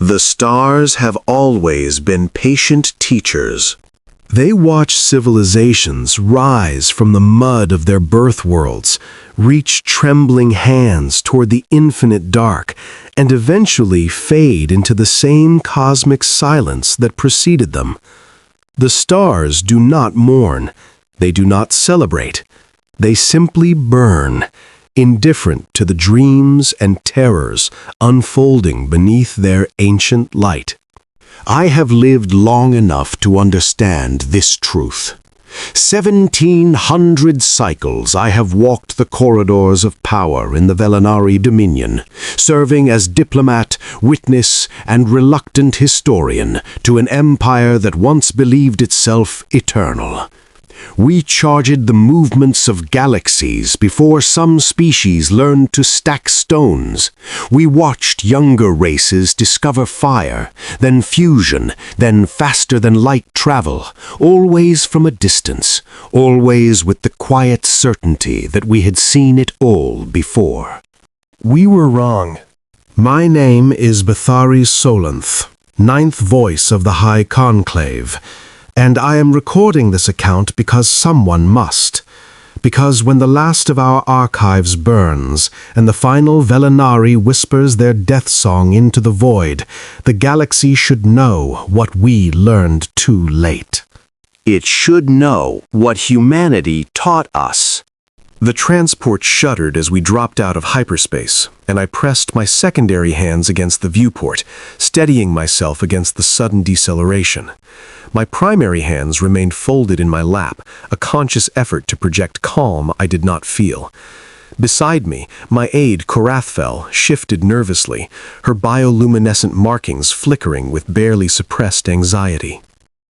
The stars have always been patient teachers. They watch civilizations rise from the mud of their birth worlds, reach trembling hands toward the infinite dark, and eventually fade into the same cosmic silence that preceded them. The stars do not mourn. They do not celebrate. They simply burn, indifferent to the dreams and terrors unfolding beneath their ancient light. I have lived long enough to understand this truth. 1,700 cycles I have walked the corridors of power in the Velenari Dominion, serving as diplomat, witness, and reluctant historian to an empire that once believed itself eternal. We charted the movements of galaxies before some species learned to stack stones. We watched younger races discover fire, then fusion, then faster-than-light travel, always from a distance, always with the quiet certainty that we had seen it all before. We were wrong. My name is Bethari Solanth, ninth voice of the High Conclave, and I am recording this account because someone must. Because when the last of our archives burns, and the final Velenari whispers their death song into the void, the galaxy should know what we learned too late. It should know what humanity taught us. The transport shuddered as we dropped out of hyperspace, and I pressed my secondary hands against the viewport, steadying myself against the sudden deceleration. My primary hands remained folded in my lap, a conscious effort to project calm I did not feel. Beside me, my aide Korathfel shifted nervously, her bioluminescent markings flickering with barely suppressed anxiety.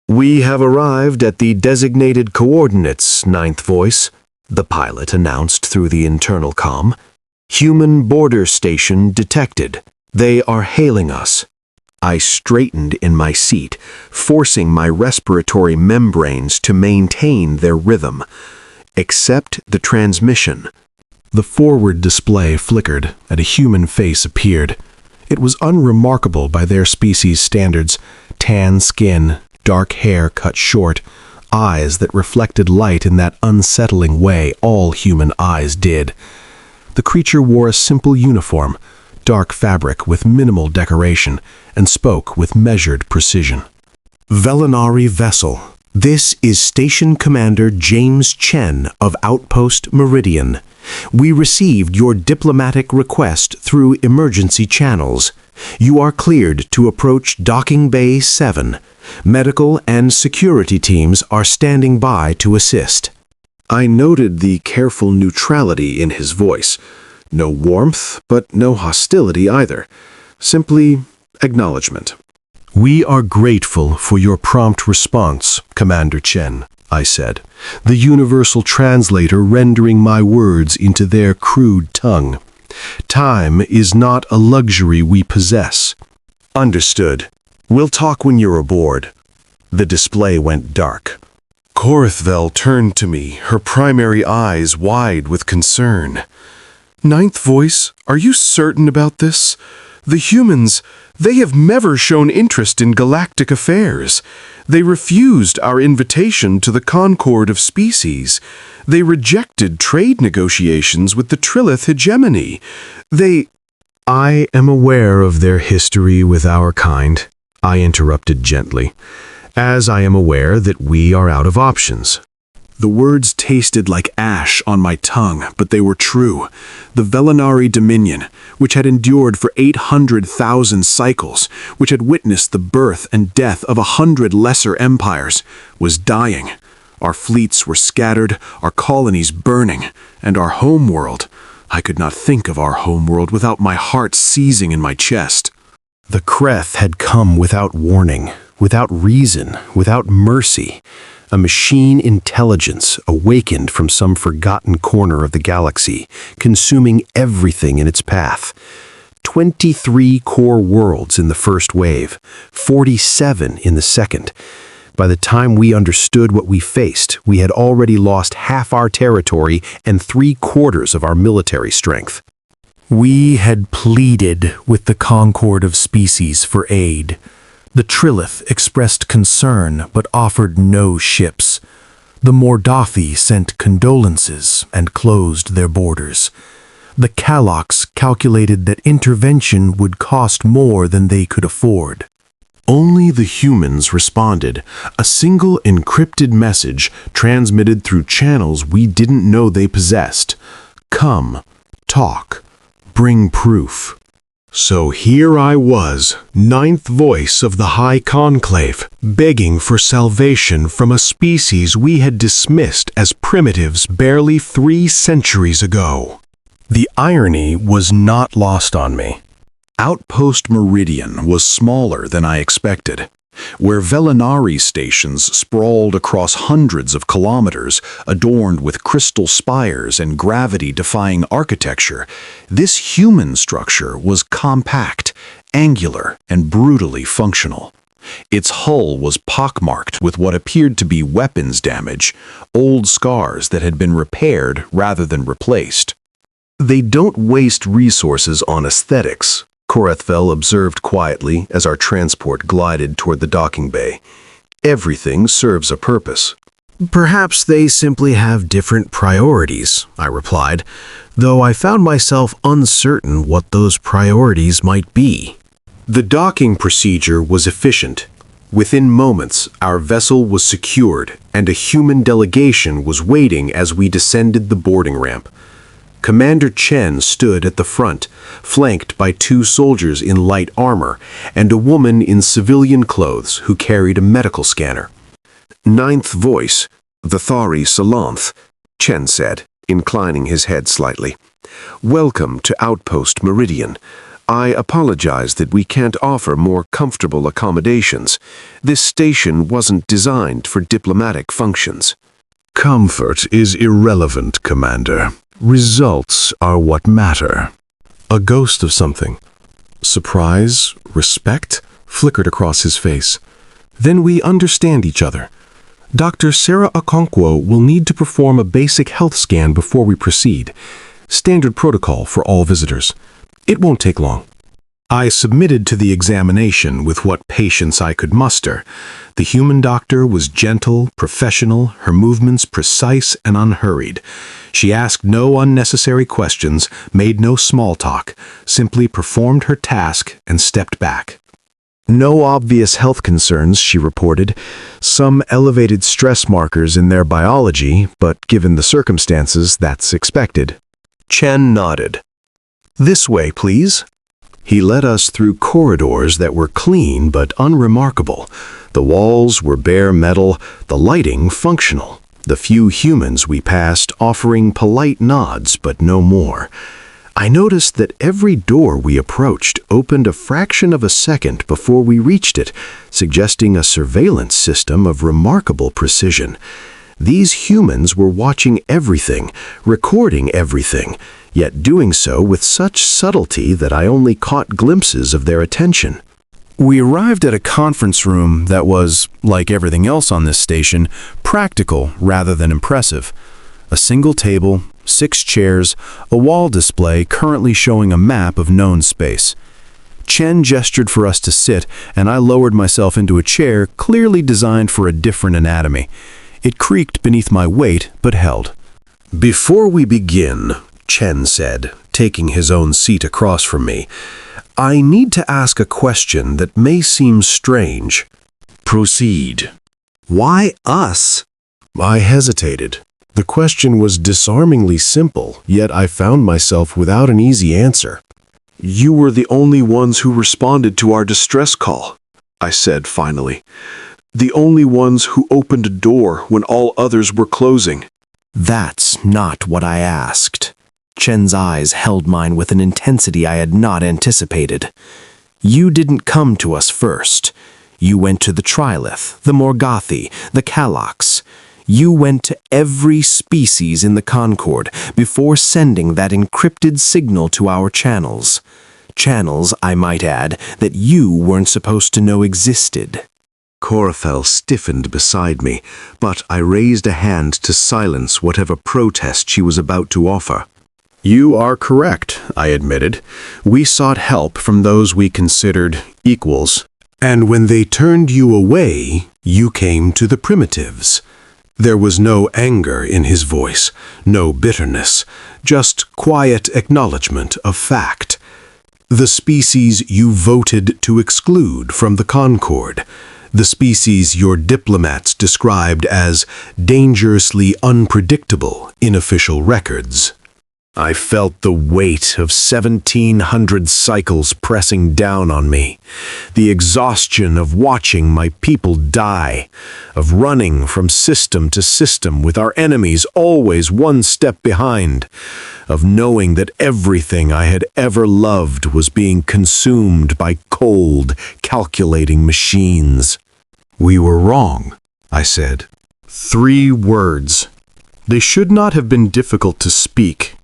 "We have arrived at the designated coordinates, ninth voice," the pilot announced through the internal comm. "Human border station detected. They are hailing us." I straightened in my seat, forcing my respiratory membranes to maintain their rhythm. Except the transmission. The forward display flickered, and a human face appeared. It was unremarkable by their species standards: tan skin, dark hair cut short, eyes that reflected light in that unsettling way all human eyes did. The creature wore a simple uniform, dark fabric with minimal decoration, and spoke with measured precision. "Velenari vessel, this is Station Commander James Chen of Outpost Meridian. We received your diplomatic request through emergency channels. You are cleared to approach Docking Bay 7. Medical and security teams are standing by to assist." I noted the careful neutrality in his voice. No warmth, but no hostility either. Simply acknowledgement. "We are grateful for your prompt response, Commander Chen," I said, the universal translator rendering my words into their crude tongue. "Time is not a luxury we possess." "Understood. We'll talk when you're aboard." The display went dark. Korathfel turned to me, her primary eyes wide with concern. "Ninth voice, are you certain about this? The humans, they have never shown interest in galactic affairs. They refused our invitation to the Concord of Species. They rejected trade negotiations with the Trilith hegemony. I am aware of their history with our kind," I interrupted gently, "as I am aware that we are out of options." The words tasted like ash on my tongue, but they were true. The Velenari Dominion, which had endured for 800,000 cycles, which had witnessed the birth and death of 100 lesser empires, was dying. Our fleets were scattered, our colonies burning, and our homeworld. I could not think of our homeworld without my heart seizing in my chest. The Kreth had come without warning, without reason, without mercy. A machine intelligence awakened from some forgotten corner of the galaxy, consuming everything in its path. 23 core worlds in the first wave, 47 in the second. By the time we understood what we faced, we had already lost half our territory and 3/4 of our military strength. We had pleaded with the Concord of Species for aid. The Trilith expressed concern but offered no ships. The Mordothi sent condolences and closed their borders. The Kaloks calculated that intervention would cost more than they could afford. Only the humans responded, a single encrypted message transmitted through channels we didn't know they possessed. Come, talk, bring proof. So here I was, ninth voice of the High Conclave, begging for salvation from a species we had dismissed as primitives barely 3 centuries ago. The irony was not lost on me. Outpost Meridian was smaller than I expected. Where Velinari stations sprawled across hundreds of kilometers, adorned with crystal spires and gravity-defying architecture, this human structure was compact, angular, and brutally functional. Its hull was pockmarked with what appeared to be weapons damage, old scars that had been repaired rather than replaced. They don't waste resources on aesthetics, Korethvel observed quietly as our transport glided toward the docking bay. Everything serves a purpose. Perhaps they simply have different priorities, I replied, though I found myself uncertain what those priorities might be. The docking procedure was efficient. Within moments, our vessel was secured, and a human delegation was waiting as we descended the boarding ramp. Commander Chen stood at the front, flanked by 2 soldiers in light armor and a woman in civilian clothes who carried a medical scanner. Ninth voice, the Thari Salanth, Chen said, inclining his head slightly. Welcome to Outpost Meridian. I apologize that we can't offer more comfortable accommodations. This station wasn't designed for diplomatic functions. Comfort is irrelevant, Commander. Results are what matter. A ghost of something. Surprise, respect, flickered across his face. Then we understand each other. Dr. Sarah Okonkwo will need to perform a basic health scan before we proceed. Standard protocol for all visitors. It won't take long. I submitted to the examination with what patience I could muster. The human doctor was gentle, professional, her movements precise and unhurried. She asked no unnecessary questions, made no small talk, simply performed her task and stepped back. No obvious health concerns, she reported. Some elevated stress markers in their biology, but given the circumstances, that's expected. Chen nodded. This way, please. He led us through corridors that were clean but unremarkable. The walls were bare metal, the lighting functional. The few humans we passed offering polite nods but no more. I noticed that every door we approached opened a fraction of a second before we reached it, suggesting a surveillance system of remarkable precision. These humans were watching everything, recording everything, yet doing so with such subtlety that I only caught glimpses of their attention. We arrived at a conference room that was, like everything else on this station, practical rather than impressive. A single table, 6 chairs, a wall display currently showing a map of known space. Chen gestured for us to sit, and I lowered myself into a chair clearly designed for a different anatomy. It creaked beneath my weight, but held. Before we begin, Chen said, taking his own seat across from me, I need to ask a question that may seem strange. Proceed. Why us? I hesitated. The question was disarmingly simple, yet I found myself without an easy answer. You were the only ones who responded to our distress call, I said finally. The only ones who opened a door when all others were closing. That's not what I asked. Chen's eyes held mine with an intensity I had not anticipated. You didn't come to us first. You went to the Trilith, the Morgothi, the Kaloks. You went to every species in the Concord before sending that encrypted signal to our channels. Channels, I might add, that you weren't supposed to know existed. Korethvel stiffened beside me, but I raised a hand to silence whatever protest she was about to offer. You are correct, I admitted. We sought help from those we considered equals. And when they turned you away, you came to the primitives. There was no anger in his voice, no bitterness, just quiet acknowledgement of fact. The species you voted to exclude from the Concord, the species your diplomats described as dangerously unpredictable in official records. I felt the weight of 1,700 cycles pressing down on me, the exhaustion of watching my people die, of running from system to system with our enemies always one step behind, of knowing that everything I had ever loved was being consumed by cold, calculating machines. We were wrong, I said. 3 words. They should not have been difficult to speak.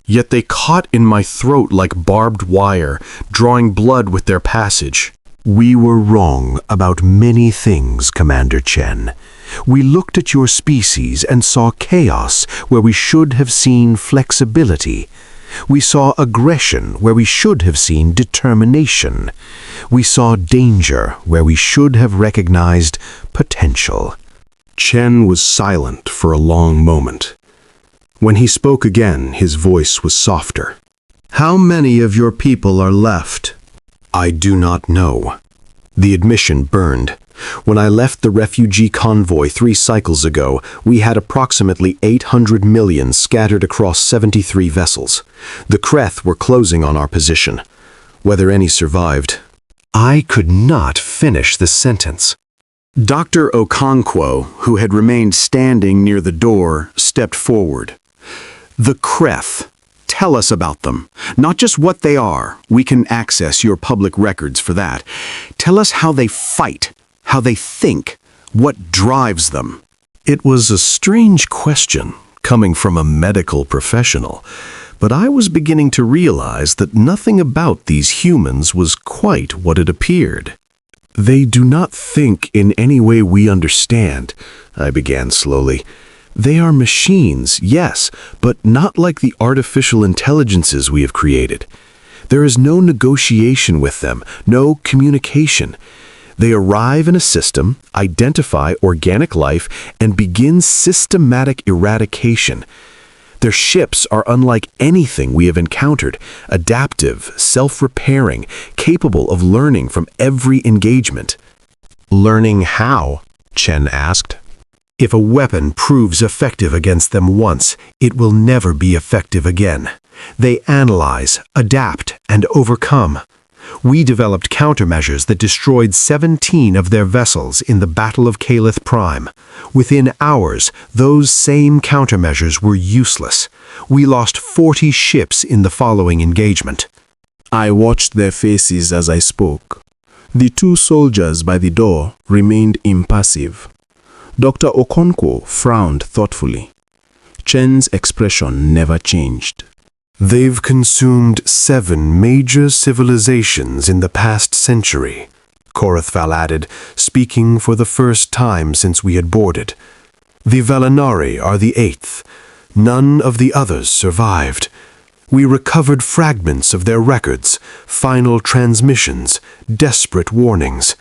Yet they caught in my throat like barbed wire, drawing blood with their passage. We were wrong about many things, Commander Chen. We looked at your species and saw chaos where we should have seen flexibility. We saw aggression where we should have seen determination. We saw danger where we should have recognized potential. Chen was silent for a long moment. When he spoke again, his voice was softer. How many of your people are left? I do not know. The admission burned. When I left the refugee convoy 3 cycles ago, we had approximately 800 million scattered across 73 vessels. The Kreth were closing on our position. Whether any survived, I could not finish the sentence. Dr. Okonkwo, who had remained standing near the door, stepped forward. The Kreth. Tell us about them. Not just what they are. We can access your public records for that. Tell us how they fight, how they think, what drives them. It was a strange question, coming from a medical professional, but I was beginning to realize that nothing about these humans was quite what it appeared. They do not think in any way we understand, I began slowly. They are machines, yes, but not like the artificial intelligences we have created. There is no negotiation with them, no communication. They arrive in a system, identify organic life, and begin systematic eradication. Their ships are unlike anything we have encountered, adaptive, self-repairing, capable of learning from every engagement. Learning how? Chen asked. If a weapon proves effective against them once, it will never be effective again. They analyze, adapt, and overcome. We developed countermeasures that destroyed 17 of their vessels in the Battle of Calith Prime. Within hours, those same countermeasures were useless. We lost 40 ships in the following engagement. I watched their faces as I spoke. The 2 soldiers by the door remained impassive. Dr. Okonkwo frowned thoughtfully. Chen's expression never changed. They've consumed 7 major civilizations in the past century, Korithval added, speaking for the first time since we had boarded. The Velinari are the 8th. None of the others survived. We recovered fragments of their records, final transmissions, desperate warnings.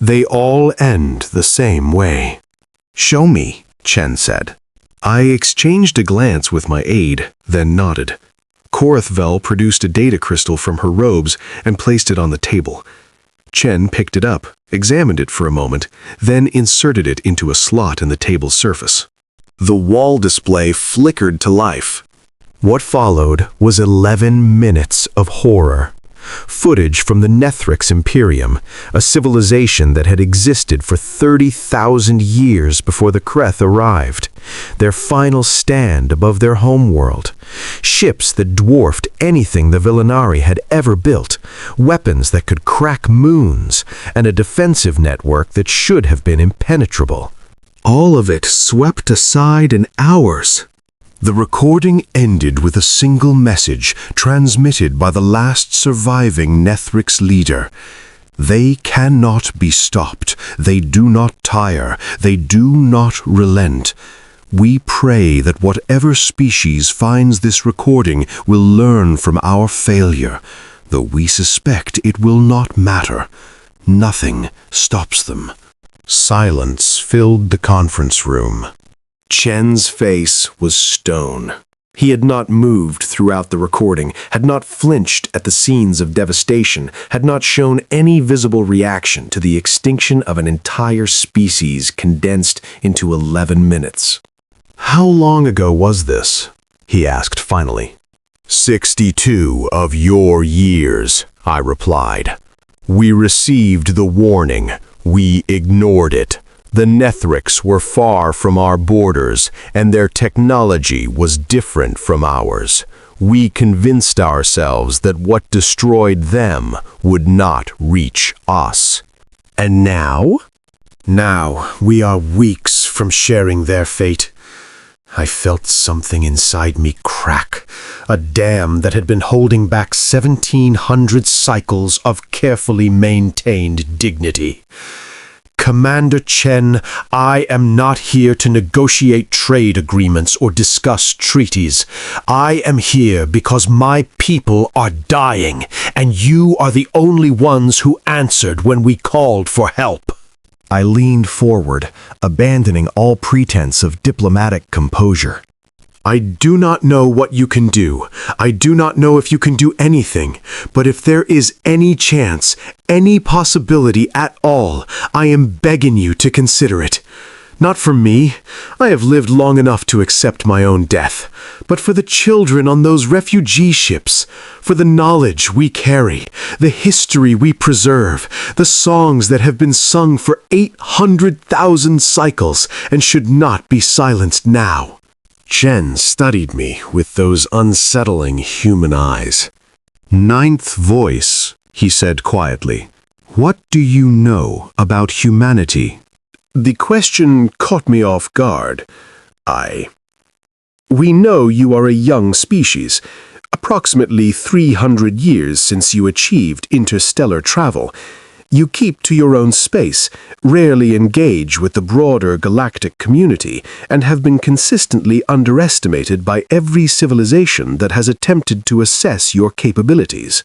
They all end the same way. Show me, Chen said. I exchanged a glance with my aide, then nodded. Korithvel produced a data crystal from her robes and placed it on the table. Chen picked it up, examined it for a moment, then inserted it into a slot in the table's surface. The wall display flickered to life. What followed was 11 minutes of horror. Footage from the Nethrix Imperium, a civilization that had existed for 30,000 years before the Kreth arrived. Their final stand above their homeworld. Ships that dwarfed anything the Velinari had ever built. Weapons that could crack moons. And a defensive network that should have been impenetrable. All of it swept aside in hours. The recording ended with a single message transmitted by the last surviving Nethrix leader. They cannot be stopped. They do not tire. They do not relent. We pray that whatever species finds this recording will learn from our failure, though we suspect it will not matter. Nothing stops them." Silence filled the conference room. Chen's face was stone. He had not moved throughout the recording, had not flinched at the scenes of devastation, had not shown any visible reaction to the extinction of an entire species condensed into 11 minutes. "How long ago was this?" he asked finally. 62 of your years," I replied. "We received the warning. We ignored it. The Nethrix were far from our borders, and their technology was different from ours. We convinced ourselves that what destroyed them would not reach us." "And now?" "Now we are weeks from sharing their fate." I felt something inside me crack, a dam that had been holding back 1,700 cycles of carefully maintained dignity. "Commander Chen, I am not here to negotiate trade agreements or discuss treaties. I am here because my people are dying, and you are the only ones who answered when we called for help." I leaned forward, abandoning all pretense of diplomatic composure. "I do not know what you can do. I do not know if you can do anything. But if there is any chance, any possibility at all, I am begging you to consider it. Not for me. I have lived long enough to accept my own death. But for the children on those refugee ships, for the knowledge we carry, the history we preserve, the songs that have been sung for 800,000 cycles and should not be silenced now." Chen studied me with those unsettling human eyes. "Ninth voice," he said quietly. "What do you know about humanity?" The question caught me off guard. "We know you are a young species, approximately 300 years since you achieved interstellar travel. You keep to your own space, rarely engage with the broader galactic community, and have been consistently underestimated by every civilization that has attempted to assess your capabilities."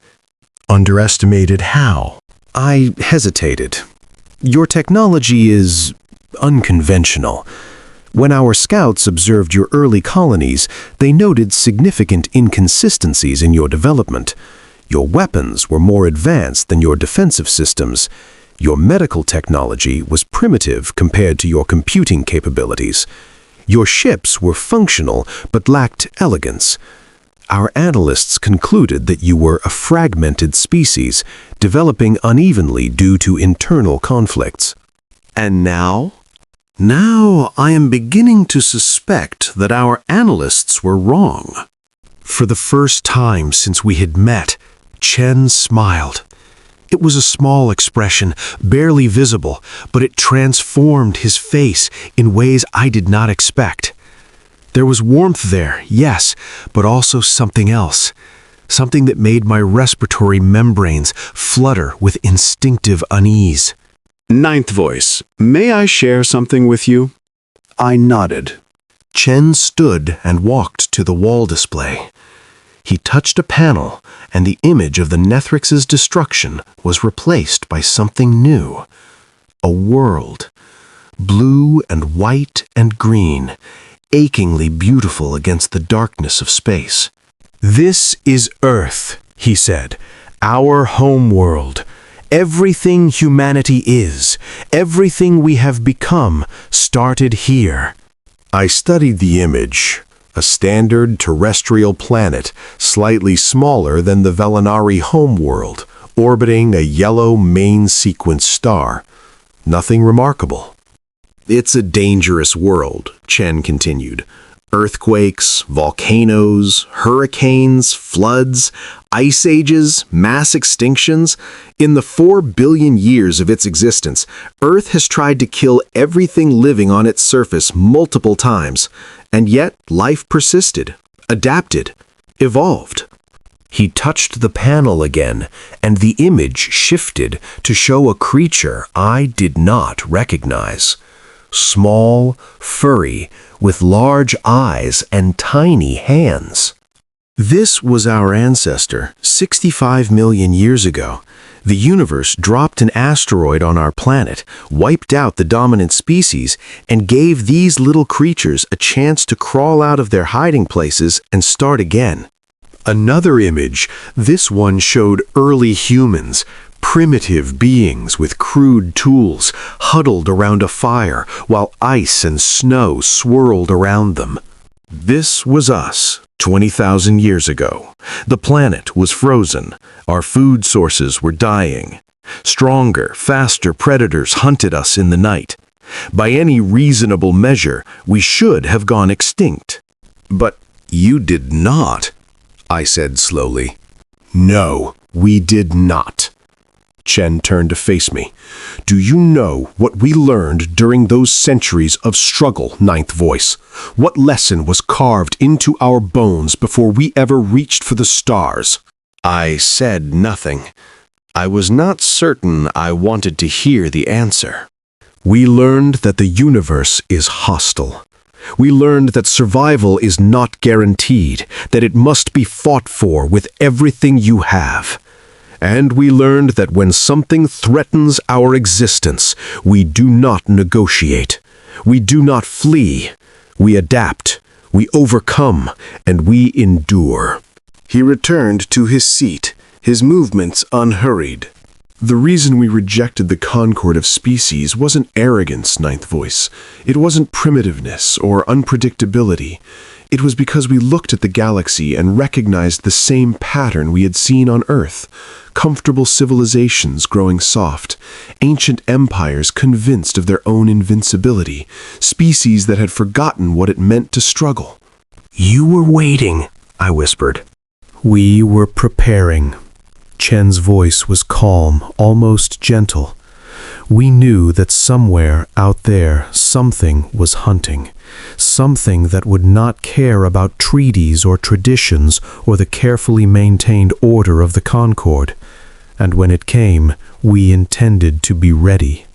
"Underestimated how?" I hesitated. "Your technology is unconventional. When our scouts observed your early colonies, they noted significant inconsistencies in your development. Your weapons were more advanced than your defensive systems. Your medical technology was primitive compared to your computing capabilities. Your ships were functional but lacked elegance. Our analysts concluded that you were a fragmented species, developing unevenly due to internal conflicts." "And now?" "Now I am beginning to suspect that our analysts were wrong." For the first time since we had met, Chen smiled. It was a small expression, barely visible, but it transformed his face in ways I did not expect. There was warmth there, yes, but also something else. Something that made my respiratory membranes flutter with instinctive unease. "Ninth voice, may I share something with you?" I nodded. Chen stood and walked to the wall display. He touched a panel, and the image of the Nethrix's destruction was replaced by something new. A world, blue and white and green, achingly beautiful against the darkness of space. "This is Earth," he said, "our home world. Everything humanity is, everything we have become, started here." I studied the image. A standard terrestrial planet, slightly smaller than the Velinari homeworld, orbiting a yellow main sequence star. Nothing remarkable. "It's a dangerous world," Chen continued. "Earthquakes, volcanoes, hurricanes, floods, ice ages, mass extinctions. In the 4 billion years of its existence, Earth has tried to kill everything living on its surface multiple times. And yet life persisted, adapted, evolved." He touched the panel again, and the image shifted to show a creature I did not recognize. small, furry, with large eyes and tiny hands. This was our ancestor, 65 million years ago. The universe dropped an asteroid on our planet, wiped out the dominant species, and gave these little creatures a chance to crawl out of their hiding places and start again. Another image, this one showed early humans, primitive beings with crude tools, huddled around a fire while ice and snow swirled around them. This was us, 20,000 years ago. The planet was frozen. Our food sources were dying. Stronger, faster predators hunted us in the night. By any reasonable measure, we should have gone extinct. But you did not, I said slowly. No, we did not. Chen turned to face me. Do you know what we learned during those centuries of struggle, Ninth Voice? What lesson was carved into our bones before we ever reached for the stars? I said nothing. I was not certain I wanted to hear the answer. We learned that the universe is hostile. We learned that survival is not guaranteed, that it must be fought for with everything you have. And we learned that when something threatens our existence, we do not negotiate. We do not flee. We adapt. We overcome. And we endure. He returned to his seat, his movements unhurried. The reason we rejected the concord of species wasn't arrogance, Ninth Voice. It wasn't primitiveness or unpredictability. It was because we looked at the galaxy and recognized the same pattern we had seen on Earth. Comfortable civilizations growing soft, ancient empires convinced of their own invincibility, species that had forgotten what it meant to struggle. You were waiting, I whispered. We were preparing. Chen's voice was calm, almost gentle. We knew that somewhere out there something was hunting, something that would not care about treaties or traditions or the carefully maintained order of the Concord. And when it came, we intended to be ready.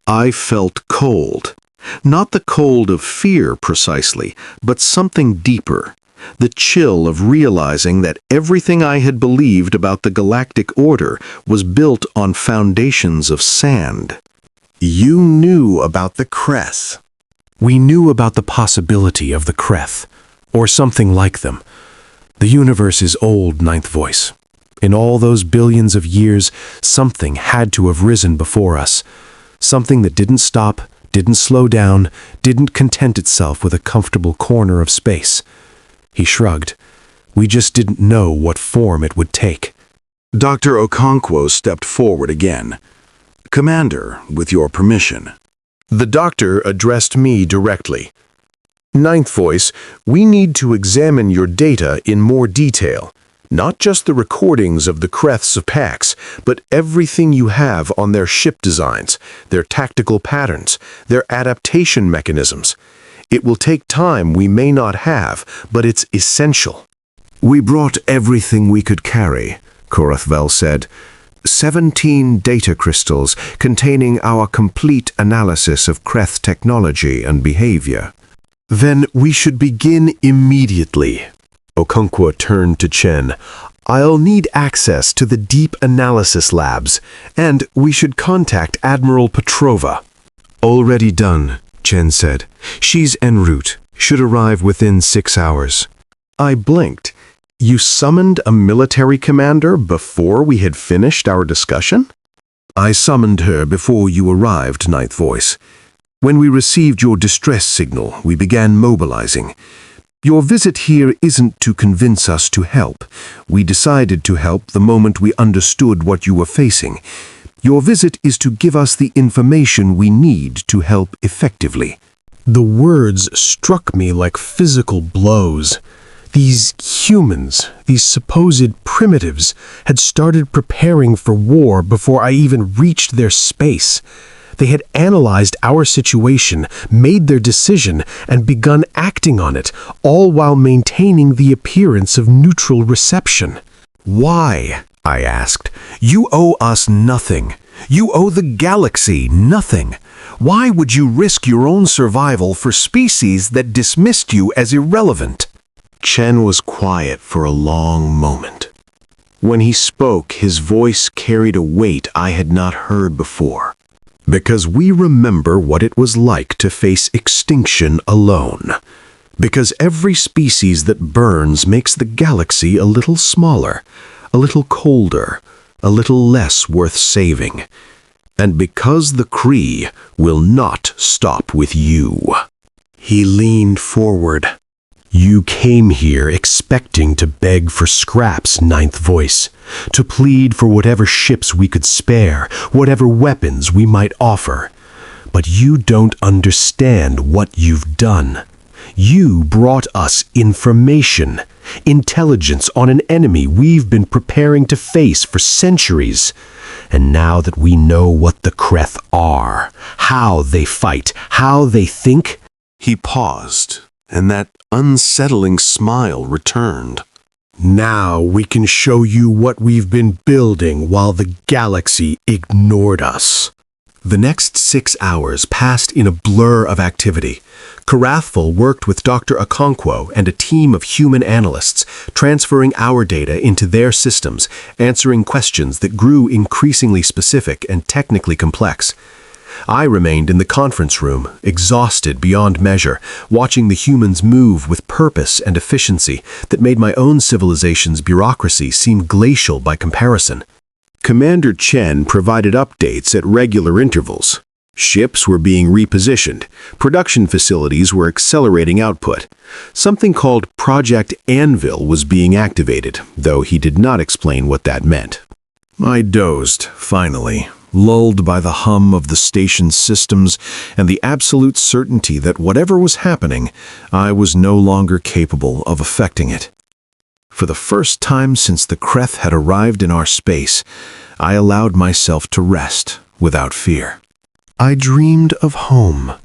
I felt cold. Not the cold of fear precisely, but something deeper. The chill of realizing that everything I had believed about the galactic order was built on foundations of sand. You knew about the Creth. We knew about the possibility of the Creth, or something like them. The universe is old, Ninth Voice. In all those billions of years, something had to have risen before us. Something that didn't stop, didn't slow down, didn't content itself with a comfortable corner of space. He shrugged. We just didn't know what form it would take. Dr. Okonkwo stepped forward again. Commander, with your permission. The doctor addressed me directly. Ninth Voice, we need to examine your data in more detail. Not just the recordings of the Creths of Pax, but everything you have on their ship designs, their tactical patterns, their adaptation mechanisms. It will take time we may not have, but it's essential. We brought everything we could carry, Korathvel said. 17 data crystals containing our complete analysis of Creth technology and behavior. Then we should begin immediately. Okonkwo turned to Chen. I'll need access to the deep analysis labs, and we should contact Admiral Petrova. Already done, Chen said. She's en route. Should arrive within 6 hours. I blinked. You summoned a military commander before we had finished our discussion? I summoned her before you arrived, Ninth Voice. When we received your distress signal, we began mobilizing. Your visit here isn't to convince us to help. We decided to help the moment we understood what you were facing. Your visit is to give us the information we need to help effectively. The words struck me like physical blows. These humans, these supposed primitives, had started preparing for war before I even reached their space. They had analyzed our situation, made their decision, and begun acting on it, all while maintaining the appearance of neutral reception. Why? I asked. You owe us nothing. You owe the galaxy nothing. Why would you risk your own survival for species that dismissed you as irrelevant?" Chen was quiet for a long moment. When he spoke, his voice carried a weight I had not heard before. Because we remember what it was like to face extinction alone. Because every species that burns makes the galaxy a little smaller, a little colder, a little less worth saving. And because the Kree will not stop with you. He leaned forward. You came here expecting to beg for scraps, Ninth Voice, to plead for whatever ships we could spare, whatever weapons we might offer. But you don't understand what you've done. You brought us information, intelligence on an enemy we've been preparing to face for centuries. And now that we know what the Kreth are, how they fight, how they think, He paused, and that unsettling smile returned. now we can show you what we've been building while the galaxy ignored us. The next 6 hours passed in a blur of activity. Carathful worked with Dr. Okonkwo and a team of human analysts, transferring our data into their systems, answering questions that grew increasingly specific and technically complex. I remained in the conference room, exhausted beyond measure, watching the humans move with purpose and efficiency that made my own civilization's bureaucracy seem glacial by comparison. Commander Chen provided updates at regular intervals. Ships were being repositioned. Production facilities were accelerating output. Something called Project Anvil was being activated, though he did not explain what that meant. I dozed, finally, lulled by the hum of the station's systems and the absolute certainty that whatever was happening, I was no longer capable of affecting it. For the first time since the Kreth had arrived in our space, I allowed myself to rest without fear. I dreamed of home,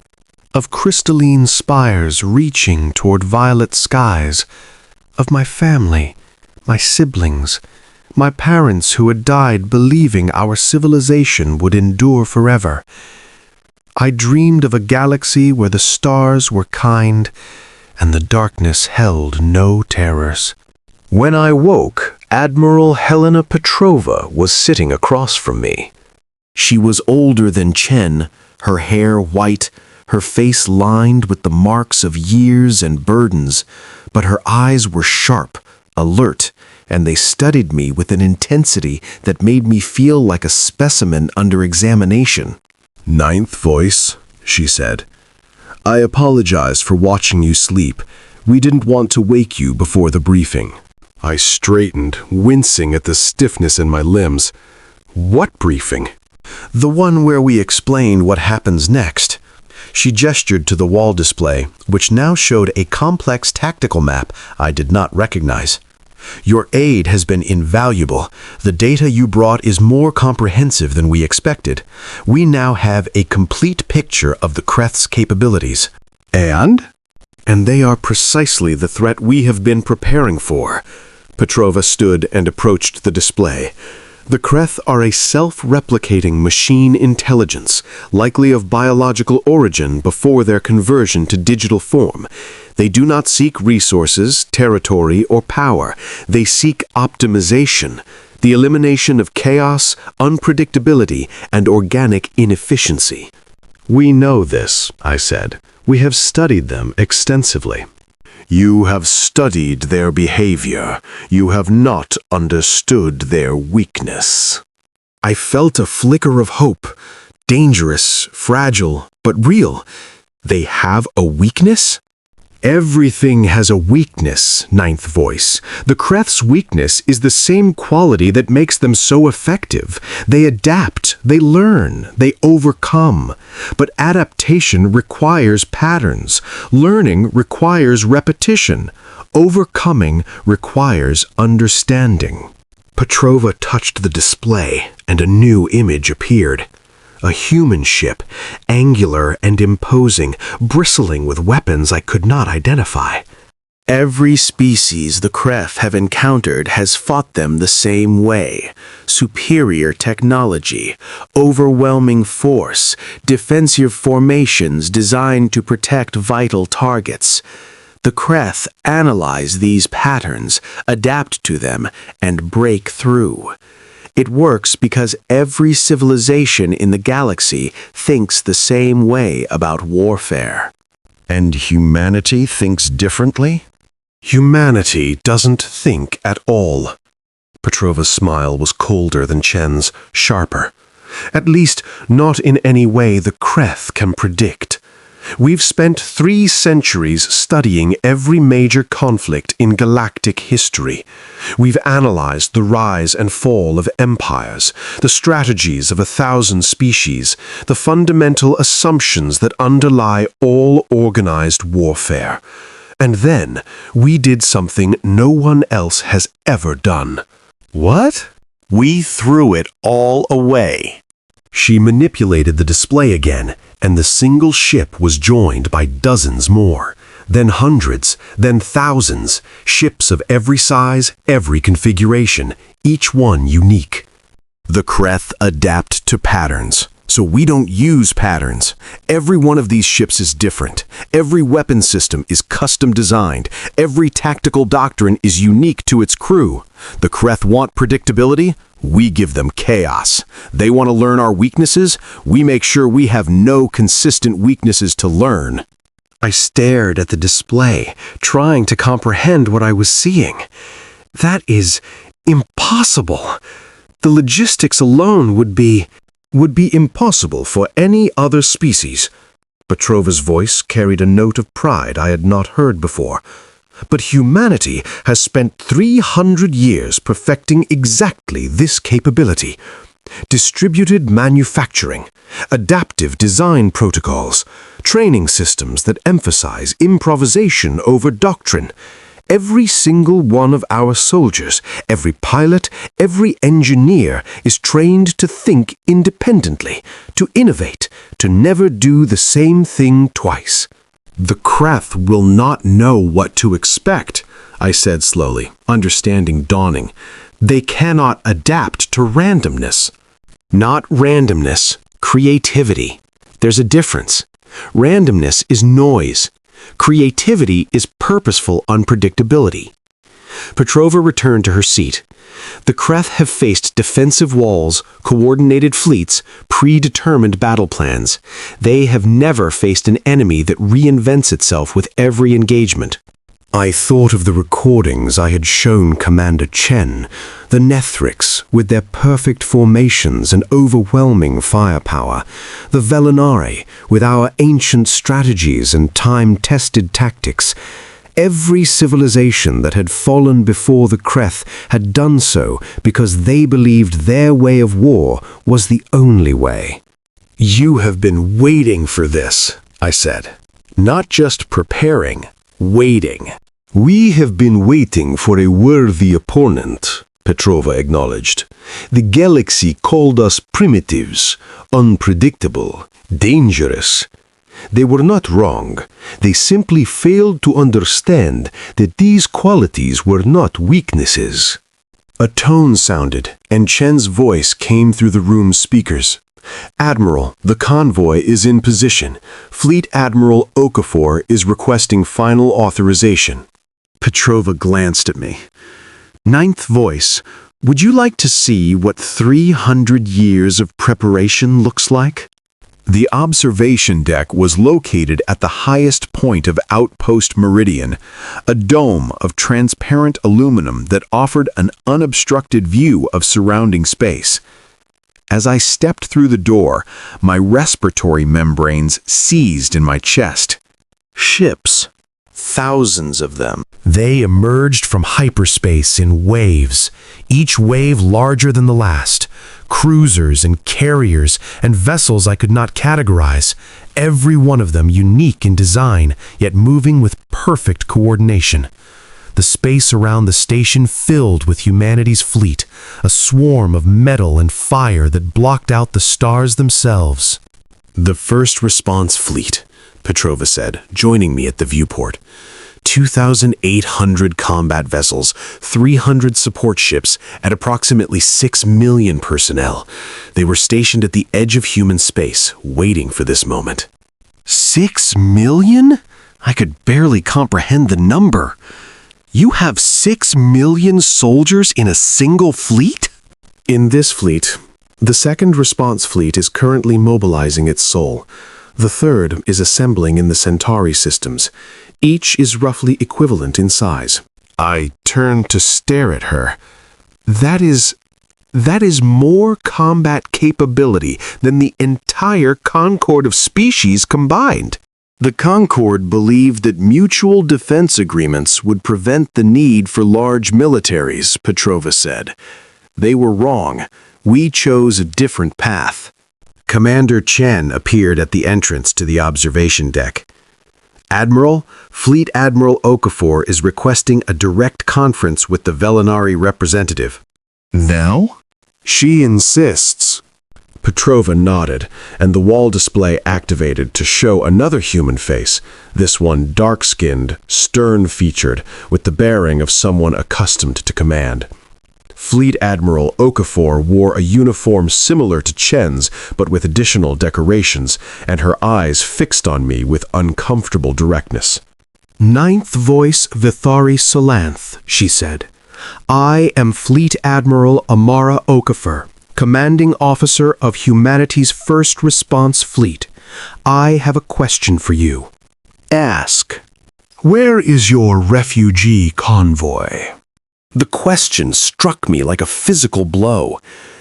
of crystalline spires reaching toward violet skies, of my family, my siblings, my parents who had died believing our civilization would endure forever. I dreamed of a galaxy where the stars were kind and the darkness held no terrors. When I woke, Admiral Helena Petrova was sitting across from me. She was older than Chen, her hair white, her face lined with the marks of years and burdens, but her eyes were sharp, alert, and they studied me with an intensity that made me feel like a specimen under examination. "Ninth Voice," she said. "I apologize for watching you sleep. We didn't want to wake you before the briefing." I straightened, wincing at the stiffness in my limbs. "What briefing?" "The one where we explain what happens next." She gestured to the wall display, which now showed a complex tactical map I did not recognize. "Your aid has been invaluable. The data you brought is more comprehensive than we expected. We now have a complete picture of the Kreth's capabilities." "And?" "And they are precisely the threat we have been preparing for." Petrova stood and approached the display. "The Kreth are a self-replicating machine intelligence, likely of biological origin before their conversion to digital form. They do not seek resources, territory, or power. They seek optimization, the elimination of chaos, unpredictability, and organic inefficiency." "We know this," I said. "We have studied them extensively." "You have studied their behavior. You have not understood their weakness." I felt a flicker of hope. Dangerous, fragile, but real. They have a weakness? "Everything has a weakness, Ninth Voice. The Kreth's weakness is the same quality that makes them so effective. They adapt, they learn, they overcome. But adaptation requires patterns. Learning requires repetition. Overcoming requires understanding." Petrova touched the display, and a new image appeared. A human ship, angular and imposing, bristling with weapons I could not identify. Every species the Kreth have encountered has fought them the same way. Superior technology, overwhelming force, defensive formations designed to protect vital targets. The Kreth analyze these patterns, adapt to them, and break through. It works because every civilization in the galaxy thinks the same way about warfare. And humanity thinks differently? Humanity doesn't think at all. Petrova's smile was colder than Chen's, sharper. At least, not in any way the Kreth can predict. We've spent 3 centuries studying every major conflict in galactic history. We've analyzed the rise and fall of empires, the strategies of 1,000 species, the fundamental assumptions that underlie all organized warfare. And then we did something no one else has ever done. What? We threw it all away. She manipulated the display again, and the single ship was joined by dozens more, then hundreds, then thousands, ships of every size, every configuration, each one unique. The Kreth adapt to patterns, so we don't use patterns. Every one of these ships is different. Every weapon system is custom designed. Every tactical doctrine is unique to its crew. The Kreth want predictability. We give them chaos. They want to learn our weaknesses. We make sure we have no consistent weaknesses to learn. I stared at the display, trying to comprehend what I was seeing. That is impossible. The logistics alone would be impossible for any other species. Petrova's voice carried a note of pride I had not heard before. But humanity has spent 300 years perfecting exactly this capability. Distributed manufacturing, adaptive design protocols, training systems that emphasize improvisation over doctrine. Every single one of our soldiers, every pilot, every engineer is trained to think independently, to innovate, to never do the same thing twice. The Kreth will not know what to expect, I said slowly, understanding dawning. They cannot adapt to randomness. Not randomness, creativity. There's a difference. Randomness is noise. Creativity is purposeful unpredictability. Petrova returned to her seat. The Kreth have faced defensive walls, coordinated fleets, predetermined battle plans. They have never faced an enemy that reinvents itself with every engagement. I thought of the recordings I had shown Commander Chen, the Nethrix with their perfect formations and overwhelming firepower, the Velinari with our ancient strategies and time-tested tactics. Every civilization that had fallen before the Kreth had done so because they believed their way of war was the only way. You have been waiting for this, I said. Not just preparing, waiting. We have been waiting for a worthy opponent, Petrova acknowledged. The galaxy called us primitives, unpredictable, dangerous. They were not wrong. They simply failed to understand that these qualities were not weaknesses. A tone sounded, and Chen's voice came through the room's speakers. Admiral, the convoy is in position. Fleet Admiral Okafor is requesting final authorization. Petrova glanced at me. Ninth voice, would you like to see what 300 years of preparation looks like? The observation deck was located at the highest point of Outpost Meridian, a dome of transparent aluminum that offered an unobstructed view of surrounding space. As I stepped through the door, my respiratory membranes seized in my chest. Ships. Thousands of them. They emerged from hyperspace in waves, each wave larger than the last. Cruisers and carriers and vessels I could not categorize, every one of them unique in design, yet moving with perfect coordination. The space around the station filled with humanity's fleet, a swarm of metal and fire that blocked out the stars themselves. The first response fleet, Petrova said, joining me at the viewport. 2,800 combat vessels, 300 support ships, and approximately 6 million personnel. They were stationed at the edge of human space, waiting for this moment. 6 million? I could barely comprehend the number. You have 6 million soldiers in a single fleet? In this fleet, the second response fleet is currently mobilizing its soul. The third is assembling in the Centauri systems. Each is roughly equivalent in size. I turned to stare at her. That is more combat capability than the entire Concord of species combined. The Concord believed that mutual defense agreements would prevent the need for large militaries, Petrova said. They were wrong. We chose a different path. Commander Chen appeared at the entrance to the observation deck. Admiral, Fleet Admiral Okafor is requesting a direct conference with the Velinari representative. Now? She insists. Petrova nodded, and the wall display activated to show another human face, this one dark-skinned, stern-featured, with the bearing of someone accustomed to command. Fleet Admiral Okafor wore a uniform similar to Chen's, but with additional decorations, and her eyes fixed on me with uncomfortable directness. "Ninth Voice Vithari Solanth," she said. "I am Fleet Admiral Amara Okafor, Commanding Officer of Humanity's First Response Fleet. I have a question for you." "Ask." Where is your refugee convoy? The question struck me like a physical blow.